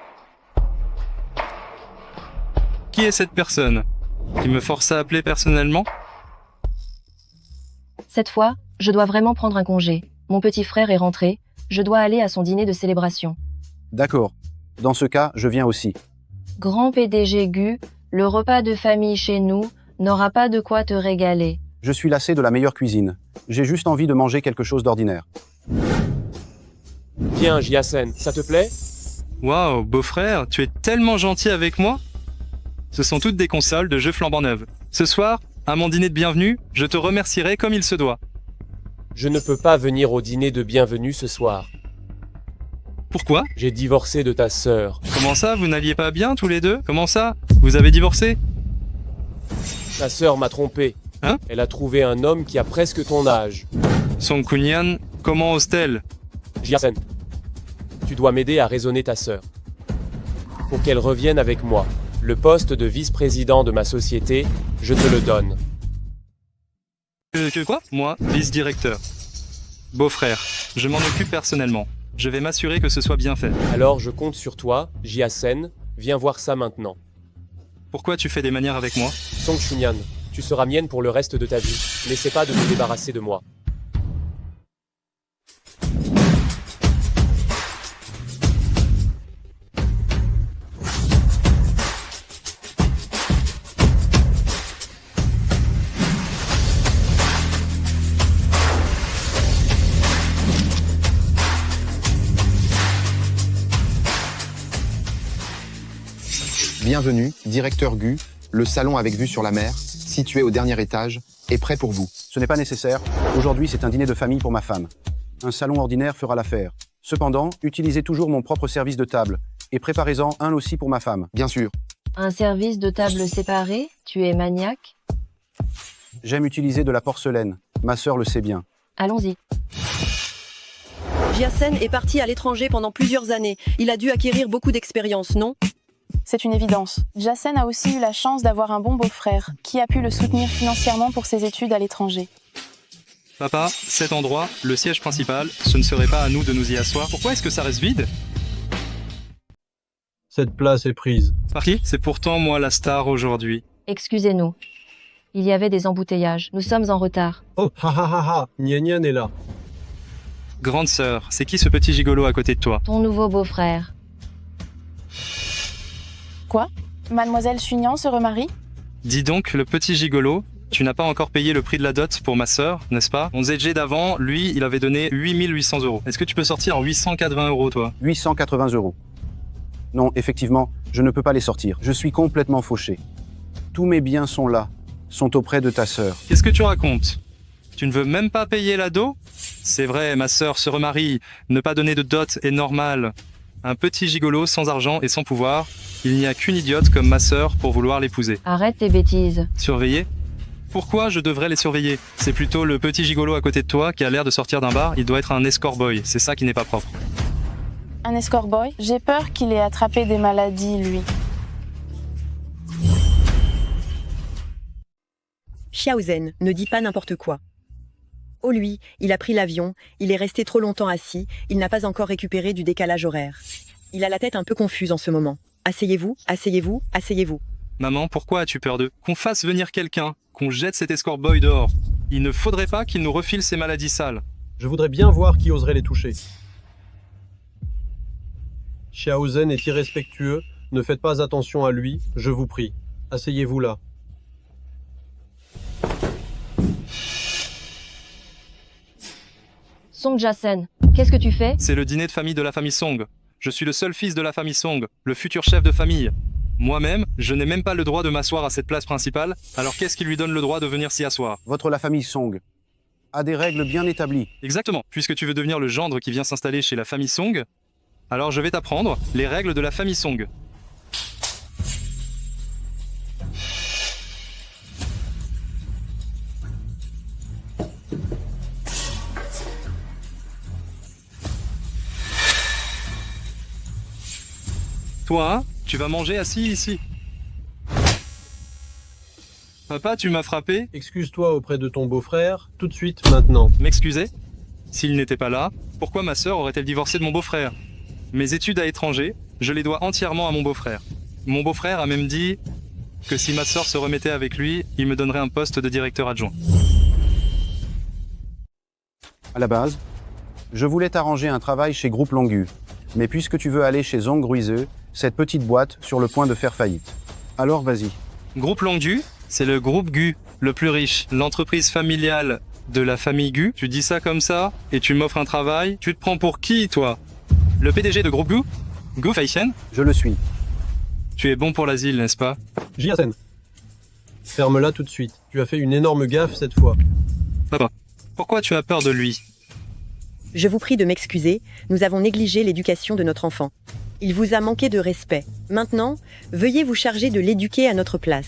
Speaker 21: Qui est cette personne qui me force à appeler personnellement?
Speaker 2: Cette fois, je dois vraiment prendre un congé. Mon petit frère est rentré, je dois aller à son dîner de célébration.
Speaker 5: D'accord. Dans ce cas, je viens aussi.
Speaker 2: Grand PDG Gu, le repas de famille chez nous n'aura pas de quoi te régaler.
Speaker 5: Je suis lassé de la meilleure cuisine. J'ai juste envie de manger quelque chose d'ordinaire.
Speaker 3: Bien, Jiasen, ça te plaît?
Speaker 21: Waouh, beau-frère, tu es tellement gentil avec moi. Ce sont toutes des consoles de jeux flambant neuves. Ce soir, à mon dîner de bienvenue, je te remercierai comme il se doit.
Speaker 3: Je ne peux pas venir au dîner de bienvenue ce soir.
Speaker 21: Pourquoi?
Speaker 3: J'ai divorcé de ta sœur.
Speaker 21: Comment ça, vous n'alliez pas bien tous les deux? Comment ça? Vous avez divorcé?
Speaker 3: Ta sœur m'a trompé.
Speaker 21: Hein?
Speaker 3: Elle a trouvé un homme qui a presque ton âge.
Speaker 21: Song Chunyan, comment ose-t-elle?
Speaker 3: Jiasen, tu dois m'aider à raisonner ta sœur. Pour qu'elle revienne avec moi. Le poste de vice-président de ma société, je te le donne.
Speaker 21: Que quoi? Moi, vice-directeur. Beau-frère, je m'en occupe personnellement. Je vais m'assurer que ce soit bien fait.
Speaker 3: Alors je compte sur toi, Jiasen, viens voir ça maintenant.
Speaker 21: Pourquoi tu fais des manières avec moi?
Speaker 3: Song Chunyan, tu seras mienne pour le reste de ta vie. N'essaie pas de te débarrasser de moi.
Speaker 22: Bienvenue, directeur Gu, le salon avec vue sur la mer, situé au dernier étage, est prêt pour vous.
Speaker 5: Ce n'est pas nécessaire. Aujourd'hui, c'est un dîner de famille pour ma femme. Un salon ordinaire fera l'affaire. Cependant, utilisez toujours mon propre service de table et préparez-en un aussi pour ma femme.
Speaker 22: Bien sûr.
Speaker 2: Un service de table séparé? Tu es maniaque?
Speaker 5: J'aime utiliser de la porcelaine. Ma sœur le sait bien.
Speaker 2: Allons-y.
Speaker 12: Jiasen est parti à l'étranger pendant plusieurs années. Il a dû acquérir beaucoup d'expérience, non?
Speaker 15: C'est une évidence. Jiasen a aussi eu la chance d'avoir un bon beau-frère, qui a pu le soutenir financièrement pour ses études à l'étranger.
Speaker 21: Papa, cet endroit, le siège principal, ce ne serait pas à nous de nous y asseoir. Pourquoi est-ce que ça reste vide?
Speaker 11: Cette place est prise.
Speaker 21: Par qui? C'est pourtant moi la star aujourd'hui.
Speaker 2: Excusez-nous. Il y avait des embouteillages. Nous sommes en retard.
Speaker 11: Oh, ha ha ha ha, Nian est là.
Speaker 21: Grande sœur, c'est qui ce petit gigolo à côté de toi?
Speaker 2: Ton nouveau beau-frère.
Speaker 15: Quoi? Mademoiselle Chunyan se remarie?
Speaker 21: Dis donc, le petit gigolo, tu n'as pas encore payé le prix de la dot pour ma sœur, n'est-ce pas? Mon ZG d'avant, lui, il avait donné 8800 €. Est-ce que tu peux sortir en 880 €, toi?
Speaker 5: 880 €. Non, effectivement, je ne peux pas les sortir. Je suis complètement fauché. Tous mes biens sont là, sont auprès de ta sœur.
Speaker 21: Qu'est-ce que tu racontes? Tu ne veux même pas payer la dot? C'est vrai, ma sœur se remarie. Ne pas donner de dot est normal. Un petit gigolo sans argent et sans pouvoir, il n'y a qu'une idiote comme ma sœur pour vouloir l'épouser.
Speaker 2: Arrête tes bêtises.
Speaker 21: Surveiller? Pourquoi je devrais les surveiller? C'est plutôt le petit gigolo à côté de toi qui a l'air de sortir d'un bar, il doit être un escort boy, c'est ça qui n'est pas propre.
Speaker 15: Un escort boy? J'ai peur qu'il ait attrapé des maladies, lui.
Speaker 12: Xiaozen, ne dis pas n'importe quoi. Oh lui, il a pris l'avion, il est resté trop longtemps assis, il n'a pas encore récupéré du décalage horaire. Il a la tête un peu confuse en ce moment. Asseyez-vous, asseyez-vous, asseyez-vous.
Speaker 21: Maman, pourquoi as-tu peur d'eux? Qu'on fasse venir quelqu'un, qu'on jette cet escort boy dehors. Il ne faudrait pas qu'il nous refile ces maladies sales.
Speaker 11: Je voudrais bien voir qui oserait les toucher. Xiaozen est irrespectueux, ne faites pas attention à lui, je vous prie. Asseyez-vous là.
Speaker 2: Song Jae-sen, qu'est-ce que tu fais?
Speaker 21: C'est le dîner de famille de la famille Song. Je suis le seul fils de la famille Song, le futur chef de famille. Moi-même, je n'ai même pas le droit de m'asseoir à cette place principale, alors qu'est-ce qui lui donne le droit de venir s'y asseoir?
Speaker 5: La famille Song a des règles bien établies.
Speaker 21: Exactement. Puisque tu veux devenir le gendre qui vient s'installer chez la famille Song, alors je vais t'apprendre les règles de la famille Song. Toi, tu vas manger assis ici. Papa, tu m'as frappé?
Speaker 11: Excuse-toi auprès de ton beau-frère, tout de suite, maintenant.
Speaker 21: M'excuser? S'il n'était pas là, pourquoi ma sœur aurait-elle divorcé de mon beau-frère? Mes études à l'étranger, je les dois entièrement à mon beau-frère. Mon beau-frère a même dit que si ma sœur se remettait avec lui, il me donnerait un poste de directeur adjoint.
Speaker 5: À la base, je voulais t'arranger un travail chez Groupe Longu. Mais puisque tu veux aller chez Zhong Ruizhe, cette petite boîte sur le point de faire faillite. Alors vas-y.
Speaker 21: Groupe Longu, c'est le groupe Gu, le plus riche, l'entreprise familiale de la famille Gu. Tu dis ça comme ça, et tu m'offres un travail, tu te prends pour qui, toi? Le PDG de groupe Gu? Gu Feichen?
Speaker 5: Je le suis.
Speaker 21: Tu es bon pour l'asile, n'est-ce pas?
Speaker 11: Jae-sen, ferme-la tout de suite. Tu as fait une énorme gaffe cette fois.
Speaker 21: Papa, pourquoi tu as peur de lui?
Speaker 12: Je vous prie de m'excuser, nous avons négligé l'éducation de notre enfant. Il vous a manqué de respect. Maintenant, veuillez vous charger de l'éduquer à notre place.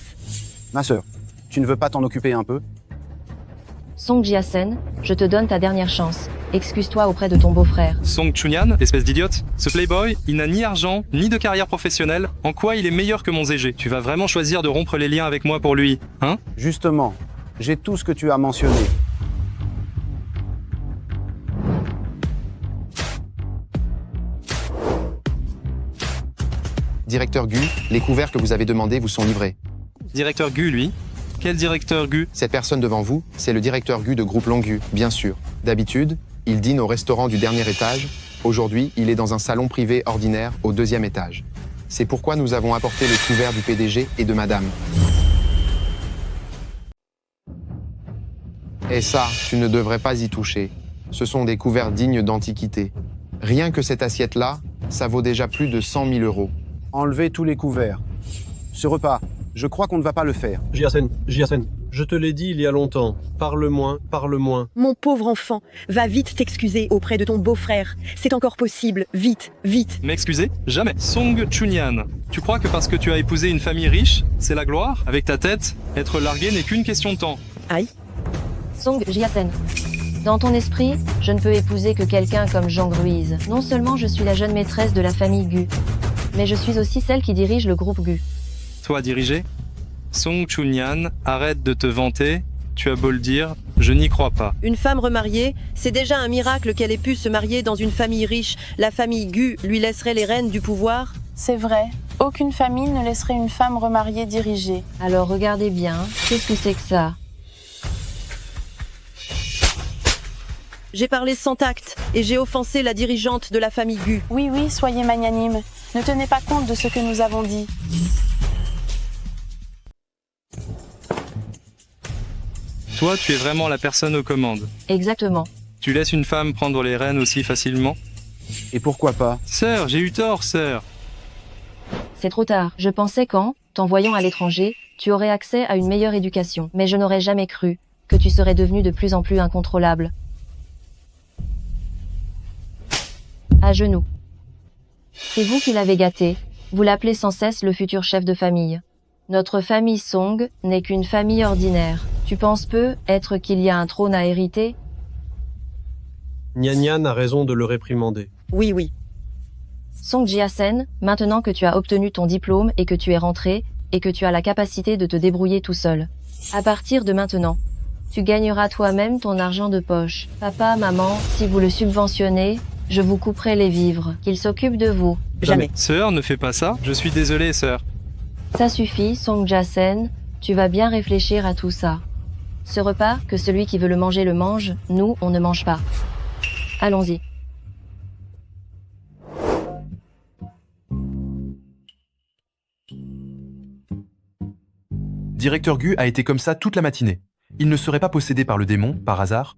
Speaker 5: Ma sœur, tu ne veux pas t'en occuper un peu?
Speaker 2: Song Jae-sen, je te donne ta dernière chance. Excuse-toi auprès de ton beau-frère.
Speaker 21: Song Chunyan, espèce d'idiote. Ce playboy, il n'a ni argent, ni de carrière professionnelle. En quoi il est meilleur que mon Zégé? Tu vas vraiment choisir de rompre les liens avec moi pour lui, hein?
Speaker 5: Justement, j'ai tout ce que tu as mentionné.
Speaker 22: Directeur Gu, les couverts que vous avez demandés vous sont livrés.
Speaker 21: Directeur Gu, lui? Quel directeur Gu?
Speaker 22: Cette personne devant vous, c'est le directeur Gu de Groupe Longu, bien sûr. D'habitude, il dîne au restaurant du dernier étage. Aujourd'hui, il est dans un salon privé ordinaire au 2e étage. C'est pourquoi nous avons apporté les couverts du PDG et de Madame. Et ça, tu ne devrais pas y toucher. Ce sont des couverts dignes d'antiquité. Rien que cette assiette-là, ça vaut déjà plus de 100 000 €.
Speaker 5: Enlevez tous les couverts. Ce repas, je crois qu'on ne va pas le faire.
Speaker 11: Jae-sen, je te l'ai dit il y a longtemps. Parle moins, parle moins.
Speaker 12: Mon pauvre enfant, va vite t'excuser auprès de ton beau-frère. C'est encore possible, vite, vite.
Speaker 21: M'excuser? Jamais. Song Chunyan, tu crois que parce que tu as épousé une famille riche, c'est la gloire? Avec ta tête, être largué n'est qu'une question de temps.
Speaker 12: Aïe.
Speaker 2: Song Jae-sen, dans ton esprit, je ne peux épouser que quelqu'un comme Zhang Ruizhe. Non seulement je suis la jeune maîtresse de la famille Gu, mais je suis aussi celle qui dirige le groupe Gu.
Speaker 21: Toi diriger? Song Chunyan, arrête de te vanter. Tu as beau le dire, je n'y crois pas.
Speaker 20: Une femme remariée, c'est déjà un miracle qu'elle ait pu se marier dans une famille riche. La famille Gu lui laisserait les rênes du pouvoir?
Speaker 1: C'est vrai. Aucune famille ne laisserait une femme remariée diriger.
Speaker 2: Alors regardez bien, qu'est-ce que c'est que ça?
Speaker 20: J'ai parlé sans tact et j'ai offensé la dirigeante de la famille Gu.
Speaker 1: Oui, soyez magnanime. Ne tenez pas compte de ce que nous avons dit.
Speaker 21: Toi, tu es vraiment la personne aux commandes.
Speaker 2: Exactement.
Speaker 21: Tu laisses une femme prendre les rênes aussi facilement?
Speaker 5: Et pourquoi pas?
Speaker 21: Sœur, j'ai eu tort, sœur.
Speaker 2: C'est trop tard. Je pensais qu'en t'envoyant à l'étranger, tu aurais accès à une meilleure éducation. Mais je n'aurais jamais cru que tu serais devenu de plus en plus incontrôlable. À genoux. C'est vous qui l'avez gâté. Vous l'appelez sans cesse le futur chef de famille. Notre famille Song n'est qu'une famille ordinaire. Tu penses peut-être qu'il y a un trône à hériter?
Speaker 11: Nyan a raison de le réprimander.
Speaker 12: Oui.
Speaker 2: Song Jae-sen, maintenant que tu as obtenu ton diplôme et que tu es rentré, et que tu as la capacité de te débrouiller tout seul. À partir de maintenant, tu gagneras toi-même ton argent de poche. Papa, maman, si vous le subventionnez, je vous couperai les vivres. Qu'il s'occupe de vous.
Speaker 12: Jamais.
Speaker 21: Sœur, ne fais pas ça. Je suis désolé, sœur.
Speaker 2: Ça suffit, Song Jae-sen. Tu vas bien réfléchir à tout ça. Ce repas, que celui qui veut le manger le mange, nous, on ne mange pas. Allons-y.
Speaker 9: Directeur Gu a été comme ça toute la matinée. Il ne serait pas possédé par le démon, par hasard?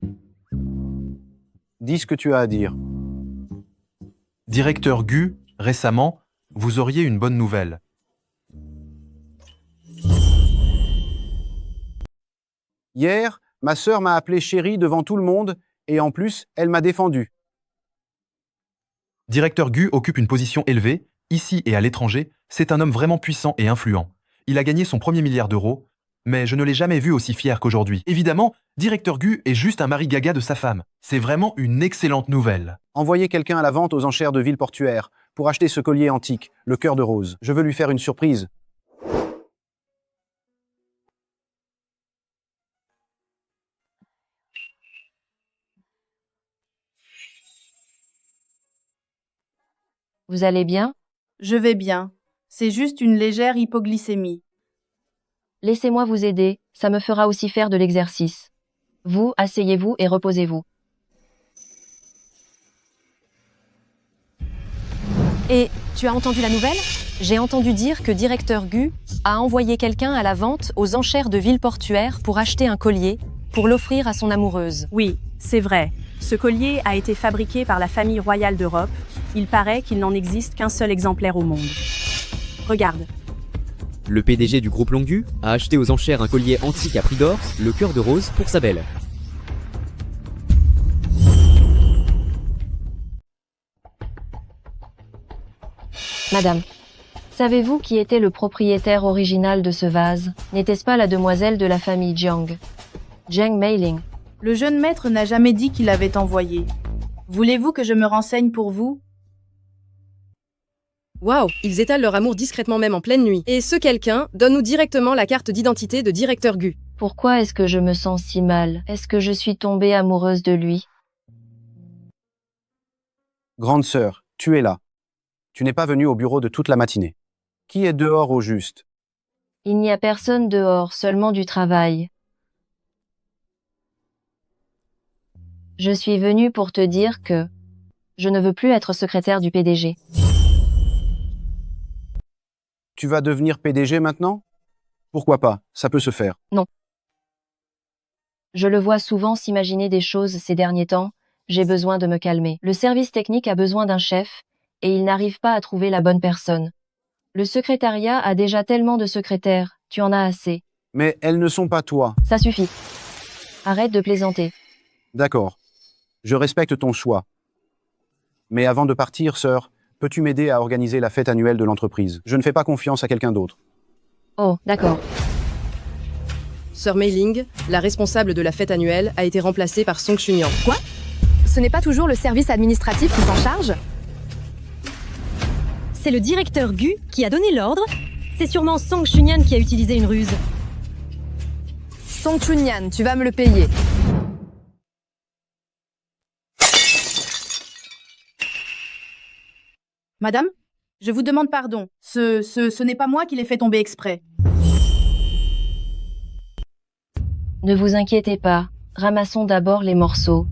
Speaker 5: Dis ce que tu as à dire.
Speaker 9: Directeur Gu, récemment, vous auriez une bonne nouvelle.
Speaker 5: Hier, ma sœur m'a appelé chérie devant tout le monde et en plus, elle m'a défendu.
Speaker 9: Directeur Gu occupe une position élevée, ici et à l'étranger, c'est un homme vraiment puissant et influent. Il a gagné son premier milliard d'euros, mais je ne l'ai jamais vu aussi fier qu'aujourd'hui. Évidemment, Directeur Gu est juste un mari gaga de sa femme. C'est vraiment une excellente nouvelle.
Speaker 5: Envoyez quelqu'un à la vente aux enchères de ville portuaire pour acheter ce collier antique, le cœur de rose. Je veux lui faire une surprise.
Speaker 2: Vous allez bien?
Speaker 17: Je vais bien. C'est juste une légère hypoglycémie.
Speaker 2: Laissez-moi vous aider, ça me fera aussi faire de l'exercice. Vous, asseyez-vous et reposez-vous.
Speaker 7: Et tu as entendu la nouvelle? J'ai entendu dire que Directeur Gu a envoyé quelqu'un à la vente aux enchères de ville portuaire pour acheter un collier, pour l'offrir à son amoureuse.
Speaker 4: Oui, c'est vrai. Ce collier a été fabriqué par la famille royale d'Europe. Il paraît qu'il n'en existe qu'un seul exemplaire au monde. Regarde.
Speaker 14: Le PDG du groupe Longu a acheté aux enchères un collier antique à prix d'or, le cœur de rose, pour sa belle.
Speaker 2: Madame, savez-vous qui était le propriétaire original de ce vase? N'était-ce pas la demoiselle de la famille Jiang? Jiang Meiling.
Speaker 17: Le jeune maître n'a jamais dit qu'il avait envoyé. Voulez-vous que je me renseigne pour vous?
Speaker 18: Waouh, ils étalent leur amour discrètement même en pleine nuit. Et ce quelqu'un donne-nous directement la carte d'identité de Directeur Gu.
Speaker 2: Pourquoi est-ce que je me sens si mal? Est-ce que je suis tombée amoureuse de lui?
Speaker 5: Grande sœur, tu es là. Tu n'es pas venue au bureau de toute la matinée. Qui est dehors au juste?
Speaker 2: Il n'y a personne dehors, seulement du travail. Je suis venue pour te dire que je ne veux plus être secrétaire du PDG.
Speaker 5: Tu vas devenir PDG maintenant? Pourquoi pas? Ça peut se faire.
Speaker 2: Non. Je le vois souvent s'imaginer des choses ces derniers temps. J'ai besoin de me calmer. Le service technique a besoin d'un chef, et il n'arrive pas à trouver la bonne personne. Le secrétariat a déjà tellement de secrétaires, tu en as assez.
Speaker 5: Mais elles ne sont pas toi.
Speaker 2: Ça suffit. Arrête de plaisanter.
Speaker 5: D'accord. Je respecte ton choix. Mais avant de partir, sœur, peux-tu m'aider à organiser la fête annuelle de l'entreprise? Je ne fais pas confiance à quelqu'un d'autre.
Speaker 2: Oh, d'accord.
Speaker 18: Sœur Mei-Ling, la responsable de la fête annuelle, a été remplacée par Song Chunyan.
Speaker 6: Quoi? Ce n'est pas toujours le service administratif qui s'en charge?
Speaker 7: C'est le Directeur Gu qui a donné l'ordre? C'est sûrement Song Chunyan qui a utilisé une ruse.
Speaker 6: Song Chunyan, tu vas me le payer.
Speaker 17: Madame, je vous demande pardon. Ce n'est pas moi qui l'ai fait tomber exprès.
Speaker 2: Ne vous inquiétez pas, ramassons d'abord les morceaux.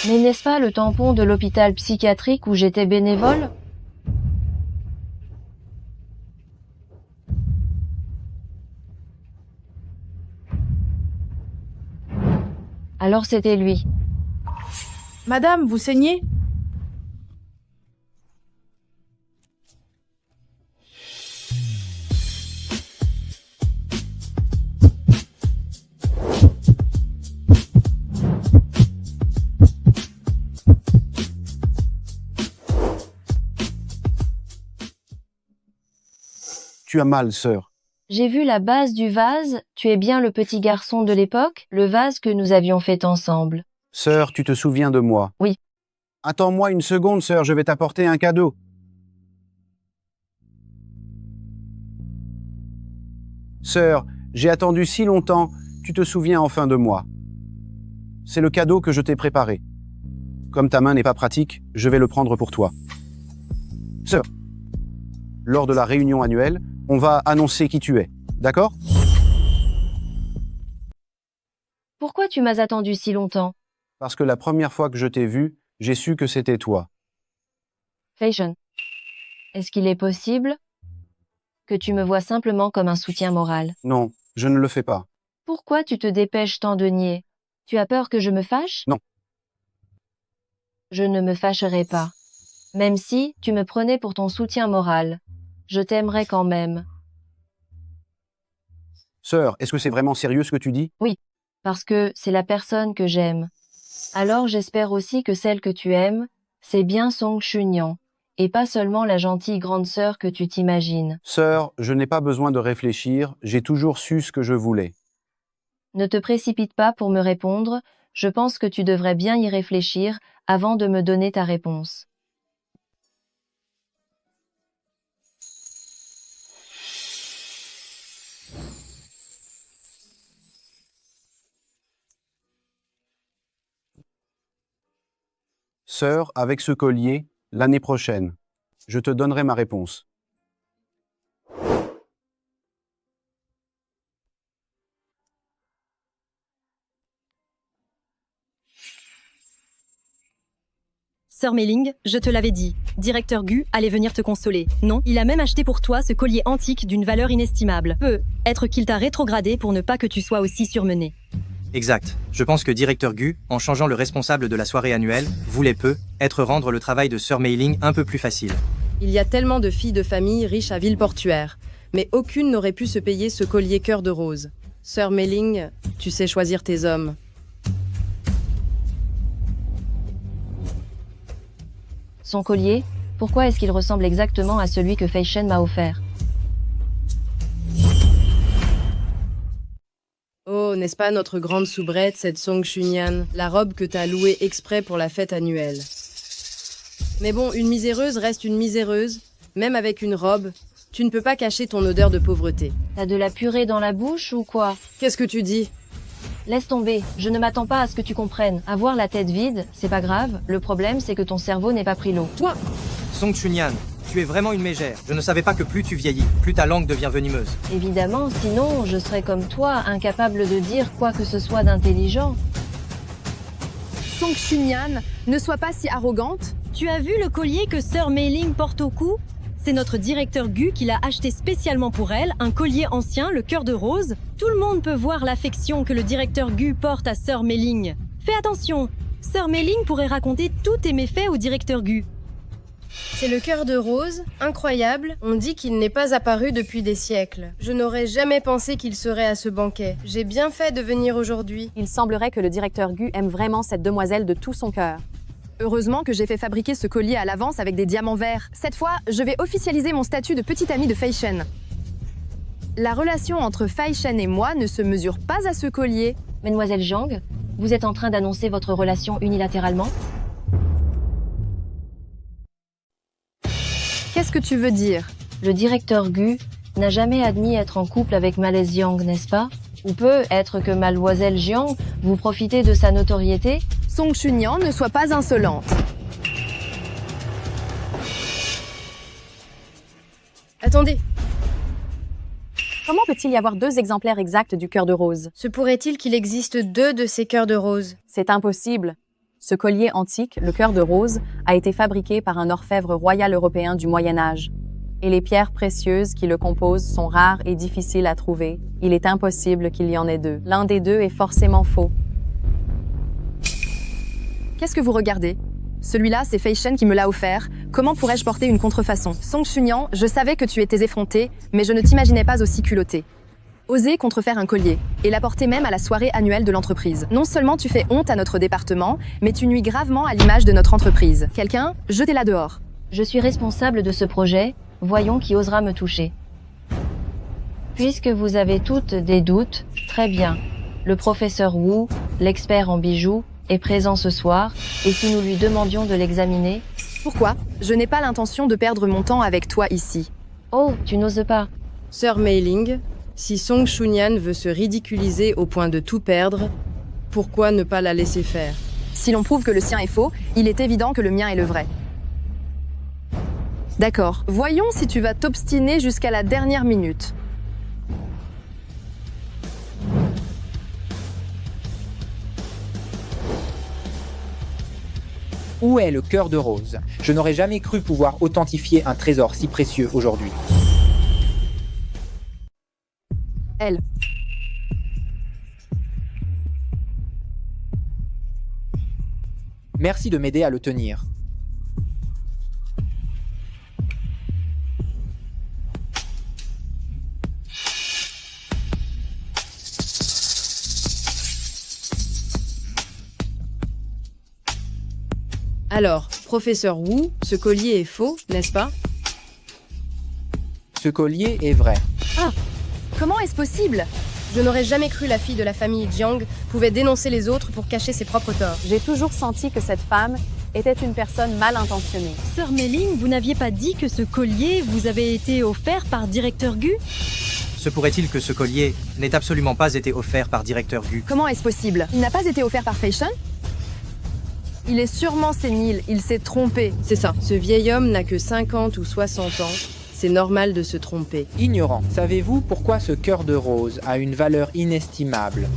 Speaker 2: Mais n'est-ce pas le tampon de l'hôpital psychiatrique où j'étais bénévole? Alors c'était lui.
Speaker 17: Madame, vous saignez?
Speaker 5: Tu as mal, sœur.
Speaker 2: J'ai vu la base du vase, tu es bien le petit garçon de l'époque, le vase que nous avions fait ensemble.
Speaker 5: Sœur, tu te souviens de moi?
Speaker 2: Oui.
Speaker 5: Attends-moi une seconde, sœur, je vais t'apporter un cadeau. Sœur, j'ai attendu si longtemps, tu te souviens enfin de moi. C'est le cadeau que je t'ai préparé. Comme ta main n'est pas pratique, je vais le prendre pour toi. Sœur, lors de la réunion annuelle, on va annoncer qui tu es. D'accord?
Speaker 2: Pourquoi tu m'as attendu si longtemps?
Speaker 5: Parce que la première fois que je t'ai vu, j'ai su que c'était toi.
Speaker 2: Fashion. Est-ce qu'il est possible que tu me vois simplement comme un soutien moral?
Speaker 5: Non, je ne le fais pas.
Speaker 2: Pourquoi tu te dépêches tant de nier? Tu as peur que je me fâche?
Speaker 5: Non.
Speaker 2: Je ne me fâcherai pas. Même si tu me prenais pour ton soutien moral. Je t'aimerais quand même.
Speaker 5: Sœur, est-ce que c'est vraiment sérieux ce que tu dis?
Speaker 2: Oui, parce que c'est la personne que j'aime. Alors j'espère aussi que celle que tu aimes, c'est bien Song Chunyan, et pas seulement la gentille grande sœur que tu t'imagines.
Speaker 5: Sœur, je n'ai pas besoin de réfléchir, j'ai toujours su ce que je voulais.
Speaker 2: Ne te précipite pas pour me répondre, je pense que tu devrais bien y réfléchir avant de me donner ta réponse.
Speaker 5: Sœur, avec ce collier, l'année prochaine, je te donnerai ma réponse.
Speaker 7: Sœur Mei-Ling, je te l'avais dit, directeur Gu allait venir te consoler. Non, il a même acheté pour toi ce collier antique d'une valeur inestimable. Peut-être qu'il t'a rétrogradé pour ne pas que tu sois aussi surmené.
Speaker 10: Exact. Je pense que directeur Gu, en changeant le responsable de la soirée annuelle, voulait rendre le travail de Sœur Mei-Ling un peu plus facile.
Speaker 18: Il y a tellement de filles de famille riches à Villeportuaire, mais aucune n'aurait pu se payer ce collier cœur de rose. Sœur Mei-Ling, tu sais choisir tes hommes.
Speaker 2: Son collier, pourquoi est-ce qu'il ressemble exactement à celui que Fei Shen m'a offert?
Speaker 18: Oh, n'est-ce pas notre grande soubrette, cette Song Chunyan, la robe que t'as louée exprès pour la fête annuelle. Mais bon, une miséreuse reste une miséreuse, même avec une robe, tu ne peux pas cacher ton odeur de pauvreté.
Speaker 2: T'as de la purée dans la bouche ou quoi?
Speaker 18: Qu'est-ce que tu dis?
Speaker 2: Laisse tomber, je ne m'attends pas à ce que tu comprennes. Avoir la tête vide, c'est pas grave, le problème c'est que ton cerveau n'est pas pris l'eau.
Speaker 18: Toi
Speaker 10: Song Chunyan, tu es vraiment une mégère. Je ne savais pas que plus tu vieillis, plus ta langue devient venimeuse.
Speaker 2: Évidemment, sinon je serais comme toi, incapable de dire quoi que ce soit d'intelligent.
Speaker 6: Song Chunyan, ne sois pas si arrogante.
Speaker 7: Tu as vu le collier que Sœur Mei-Ling porte au cou? C'est notre directeur Gu qui l'a acheté spécialement pour elle, un collier ancien, le cœur de rose. Tout le monde peut voir l'affection que le directeur Gu porte à Sœur Mei-Ling. Fais attention, Sœur Mei-Ling pourrait raconter tous tes méfaits au directeur Gu.
Speaker 17: C'est le cœur de rose, incroyable. On dit qu'il n'est pas apparu depuis des siècles. Je n'aurais jamais pensé qu'il serait à ce banquet. J'ai bien fait de venir aujourd'hui.
Speaker 4: Il semblerait que le directeur Gu aime vraiment cette demoiselle de tout son cœur.
Speaker 6: Heureusement que j'ai fait fabriquer ce collier à l'avance avec des diamants verts. Cette fois, je vais officialiser mon statut de petite amie de Fei Shen. La relation entre Fei Shen et moi ne se mesure pas à ce collier.
Speaker 2: Mademoiselle Jiang, vous êtes en train d'annoncer votre relation unilatéralement?
Speaker 6: Qu'est-ce que tu veux dire?
Speaker 2: Le directeur Gu n'a jamais admis être en couple avec Malaise Jiang, n'est-ce pas? Ou peut-être que Mademoiselle Jiang, vous profitez de sa notoriété?
Speaker 6: Song Chunyan, ne sois pas insolente.
Speaker 17: Attendez,
Speaker 4: Comment peut-il y avoir 2 exemplaires exacts du cœur de rose?
Speaker 17: se pourrait-il qu'il existe 2 de ces cœurs de rose?
Speaker 4: C'est impossible. Ce collier antique, le cœur de rose, a été fabriqué par un orfèvre royal européen du Moyen-Âge. Et les pierres précieuses qui le composent sont rares et difficiles à trouver. Il est impossible qu'il y en ait 2. L'un des 2 est forcément faux.
Speaker 6: Qu'est-ce que vous regardez? Celui-là, c'est Fei Shen qui me l'a offert. Comment pourrais-je porter une contrefaçon? Song Chunyan, je savais que tu étais effronté, mais je ne t'imaginais pas aussi culotté. Oser contrefaire un collier, et l'apporter même à la soirée annuelle de l'entreprise. Non seulement tu fais honte à notre département, mais tu nuis gravement à l'image de notre entreprise. Quelqu'un, jetez-la dehors.
Speaker 2: Je suis responsable de ce projet, voyons qui osera me toucher. Puisque vous avez toutes des doutes, très bien. Le professeur Wu, l'expert en bijoux, est présent ce soir, et si nous lui demandions de l'examiner?
Speaker 6: Pourquoi? Je n'ai pas l'intention de perdre mon temps avec toi ici.
Speaker 2: Oh, tu n'oses pas.
Speaker 18: Sœur Mei-Ling, si Song Chunyan veut se ridiculiser au point de tout perdre, pourquoi ne pas la laisser faire?
Speaker 6: Si l'on prouve que le sien est faux, il est évident que le mien est le vrai. D'accord, voyons si tu vas t'obstiner jusqu'à la dernière minute.
Speaker 13: Où est le cœur de rose? Je n'aurais jamais cru pouvoir authentifier un trésor si précieux aujourd'hui.
Speaker 6: Elle.
Speaker 13: Merci de m'aider à le tenir.
Speaker 18: Alors, professeur Wu, ce collier est faux, n'est-ce pas?
Speaker 13: Ce collier est vrai.
Speaker 6: Ah, comment est-ce possible?
Speaker 18: Je n'aurais jamais cru la fille de la famille Jiang pouvait dénoncer les autres pour cacher ses propres torts.
Speaker 4: J'ai toujours senti que cette femme était une personne mal intentionnée.
Speaker 7: Sœur Mei-Ling, vous n'aviez pas dit que ce collier vous avait été offert par Directeur Gu?
Speaker 10: Se pourrait-il que ce collier n'ait absolument pas été offert par Directeur Gu?
Speaker 6: Comment est-ce possible? Il n'a pas été offert par Fashion? Il est sûrement sénile, il s'est trompé.
Speaker 18: C'est ça, ce vieil homme n'a que 50 ou 60 ans. C'est normal de se tromper.
Speaker 13: Ignorant, savez-vous pourquoi ce cœur de rose a une valeur inestimable?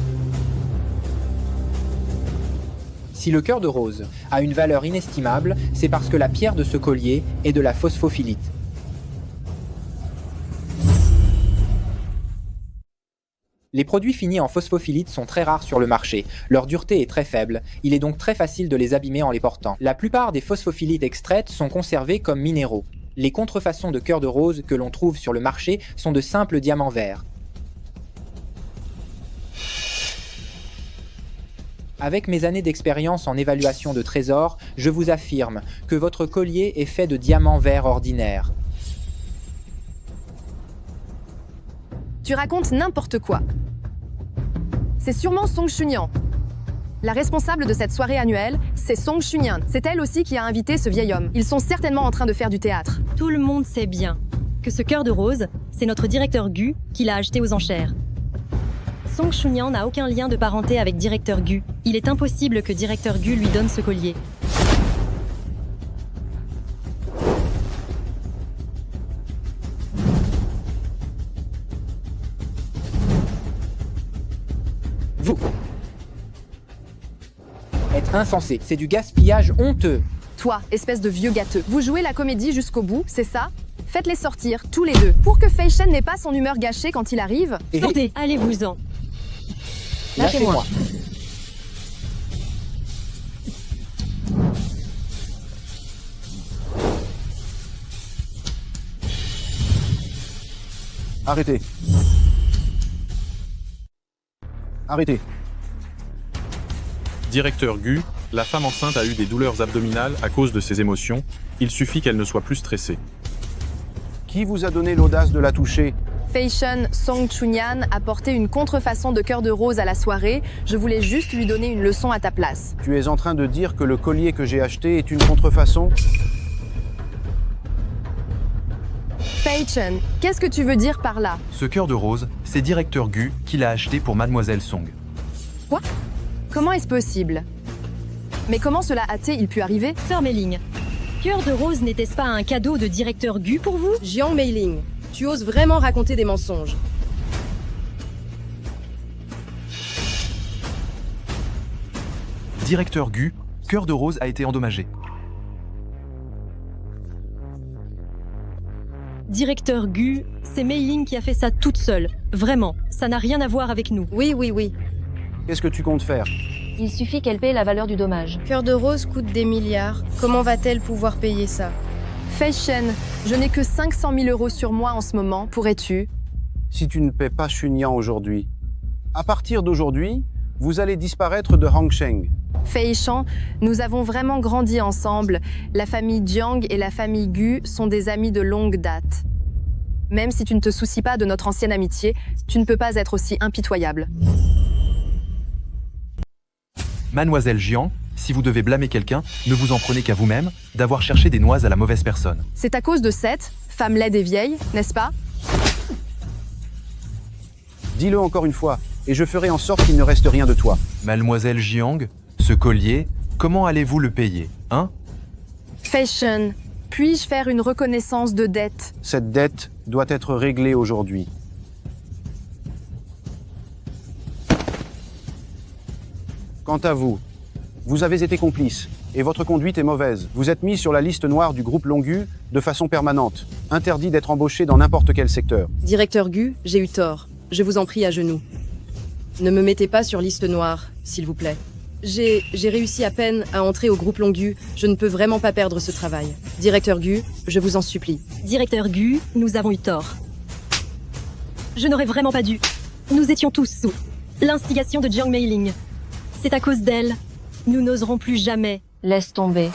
Speaker 13: Si le cœur de rose a une valeur inestimable, c'est parce que la pierre de ce collier est de la phosphophyllite. Les produits finis en phosphophyllite sont très rares sur le marché, leur dureté est très faible, il est donc très facile de les abîmer en les portant. La plupart des phosphophyllites extraites sont conservées comme minéraux. Les contrefaçons de cœur de rose que l'on trouve sur le marché sont de simples diamants verts. Avec mes années d'expérience en évaluation de trésors, je vous affirme que votre collier est fait de diamants verts ordinaires.
Speaker 6: Tu racontes n'importe quoi. C'est sûrement Song Chunyan. La responsable de cette soirée annuelle, c'est Song Chunyan. C'est elle aussi qui a invité ce vieil homme. Ils sont certainement en train de faire du théâtre.
Speaker 7: Tout le monde sait bien que ce cœur de rose, c'est notre Directeur Gu qui l'a acheté aux enchères. Song Chunyan n'a aucun lien de parenté avec Directeur Gu. Il est impossible que Directeur Gu lui donne ce collier.
Speaker 13: Vous êtes insensé, c'est du gaspillage honteux.
Speaker 6: Toi, espèce de vieux gâteux, vous jouez la comédie jusqu'au bout, c'est ça? Faites-les sortir, tous les deux, pour que Fei Shen n'ait pas son humeur gâchée quand il arrive.
Speaker 7: Sortez, allez-vous-en.
Speaker 13: Lâchez-moi.
Speaker 5: Arrêtez. Arrêtez.
Speaker 8: Directeur Gu, la femme enceinte a eu des douleurs abdominales à cause de ses émotions. Il suffit qu'elle ne soit plus stressée.
Speaker 5: Qui vous a donné l'audace de la toucher?
Speaker 6: Fei Shen Song Chunyan a porté une contrefaçon de cœur de rose à la soirée. Je voulais juste lui donner une leçon à ta place.
Speaker 5: Tu es en train de dire que le collier que j'ai acheté est une contrefaçon?
Speaker 6: Fei Shen, qu'est-ce que tu veux dire par là?
Speaker 9: Ce cœur de rose, c'est Directeur Gu qui l'a acheté pour Mademoiselle Song.
Speaker 6: Quoi? Comment est-ce possible? Mais comment cela a-t-il pu arriver?
Speaker 7: Sœur Mei-Ling, cœur de rose n'était-ce pas un cadeau de Directeur Gu pour vous?
Speaker 18: Jiang Mei-Ling, tu oses vraiment raconter des mensonges.
Speaker 9: Directeur Gu, cœur de rose a été endommagé.
Speaker 7: Directeur Gu, c'est Mei-Ling qui a fait ça toute seule. Vraiment, ça n'a rien à voir avec nous.
Speaker 18: Oui.
Speaker 5: Qu'est-ce que tu comptes faire?
Speaker 2: Il suffit qu'elle paie la valeur du dommage.
Speaker 18: Cœur de rose coûte des milliards. Comment va-t-elle pouvoir payer ça?
Speaker 6: Fei Shen, je n'ai que 500 000 € sur moi en ce moment, pourrais-tu?
Speaker 5: Si tu ne paies pas Chunyan aujourd'hui, à partir d'aujourd'hui, vous allez disparaître de Hangsheng.
Speaker 6: Fei Shen, nous avons vraiment grandi ensemble. La famille Jiang et la famille Gu sont des amis de longue date. Même si tu ne te soucies pas de notre ancienne amitié, tu ne peux pas être aussi impitoyable.
Speaker 9: Mademoiselle Jiang, si vous devez blâmer quelqu'un, ne vous en prenez qu'à vous-même d'avoir cherché des noises à la mauvaise personne.
Speaker 6: C'est à cause de cette femme laide et vieille, n'est-ce pas?
Speaker 5: Dis-le encore une fois, et je ferai en sorte qu'il ne reste rien de toi.
Speaker 9: Mademoiselle Jiang, ce collier, comment allez-vous le payer, hein?
Speaker 6: Fei Shen, puis-je faire une reconnaissance de dette?
Speaker 5: Cette dette doit être réglée aujourd'hui. Quant à vous, vous avez été complice, et votre conduite est mauvaise. Vous êtes mis sur la liste noire du groupe Longu de façon permanente. Interdit d'être embauché dans n'importe quel secteur.
Speaker 18: Directeur Gu, j'ai eu tort. Je vous en prie à genoux. Ne me mettez pas sur liste noire, s'il vous plaît. J'ai réussi à peine à entrer au groupe Longu. Je ne peux vraiment pas perdre ce travail. Directeur Gu, je vous en supplie.
Speaker 7: Directeur Gu, nous avons eu tort. Je n'aurais vraiment pas dû. Nous étions tous sous l'instigation de Jiang Meiling. C'est à cause d'elle. Nous n'oserons plus jamais.
Speaker 2: Laisse tomber.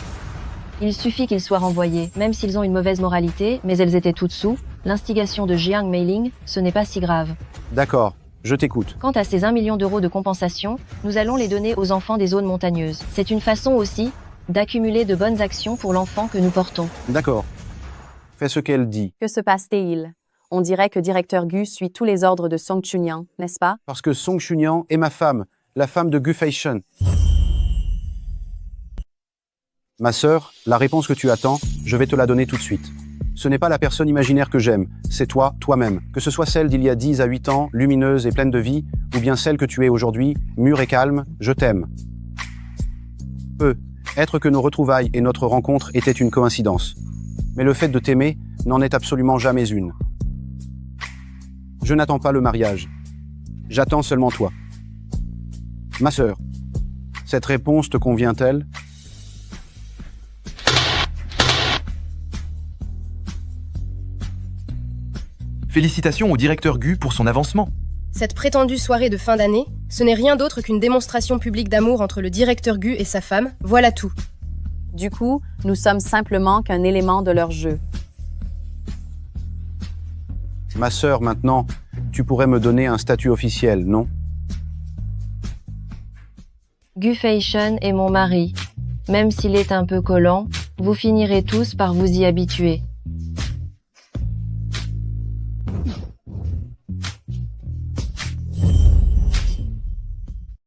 Speaker 2: Il suffit qu'ils soient renvoyés, même s'ils ont une mauvaise moralité, mais elles étaient toutes sous l'instigation de Jiang Meiling, ce n'est pas si grave.
Speaker 5: D'accord, je t'écoute.
Speaker 2: Quant à ces 1 million d'euros de compensation, nous allons les donner aux enfants des zones montagneuses. C'est une façon aussi d'accumuler de bonnes actions pour l'enfant que nous portons.
Speaker 5: D'accord. Fais ce qu'elle dit.
Speaker 4: Que se passe-t-il? On dirait que directeur Gu suit tous les ordres de Song Chunyan, n'est-ce pas?
Speaker 5: Parce que Song Chunyan est ma femme, la femme de Gu Feishan. Ma sœur, la réponse que tu attends, je vais te la donner tout de suite. Ce n'est pas la personne imaginaire que j'aime, c'est toi, toi-même. Que ce soit celle d'il y a 10 à 8 ans, lumineuse et pleine de vie, ou bien celle que tu es aujourd'hui, mûre et calme, je t'aime. Être que nos retrouvailles et notre rencontre étaient une coïncidence. Mais le fait de t'aimer n'en est absolument jamais une. Je n'attends pas le mariage. J'attends seulement toi. Ma sœur, cette réponse te convient-elle?
Speaker 9: Félicitations au directeur Gu pour son avancement.
Speaker 18: Cette prétendue soirée de fin d'année, ce n'est rien d'autre qu'une démonstration publique d'amour entre le directeur Gu et sa femme, voilà tout.
Speaker 4: Du coup, nous sommes simplement qu'un élément de leur jeu.
Speaker 5: Ma sœur, maintenant, tu pourrais me donner un statut officiel, non?
Speaker 2: Gu Feishan est mon mari. Même s'il est un peu collant, vous finirez tous par vous y habituer.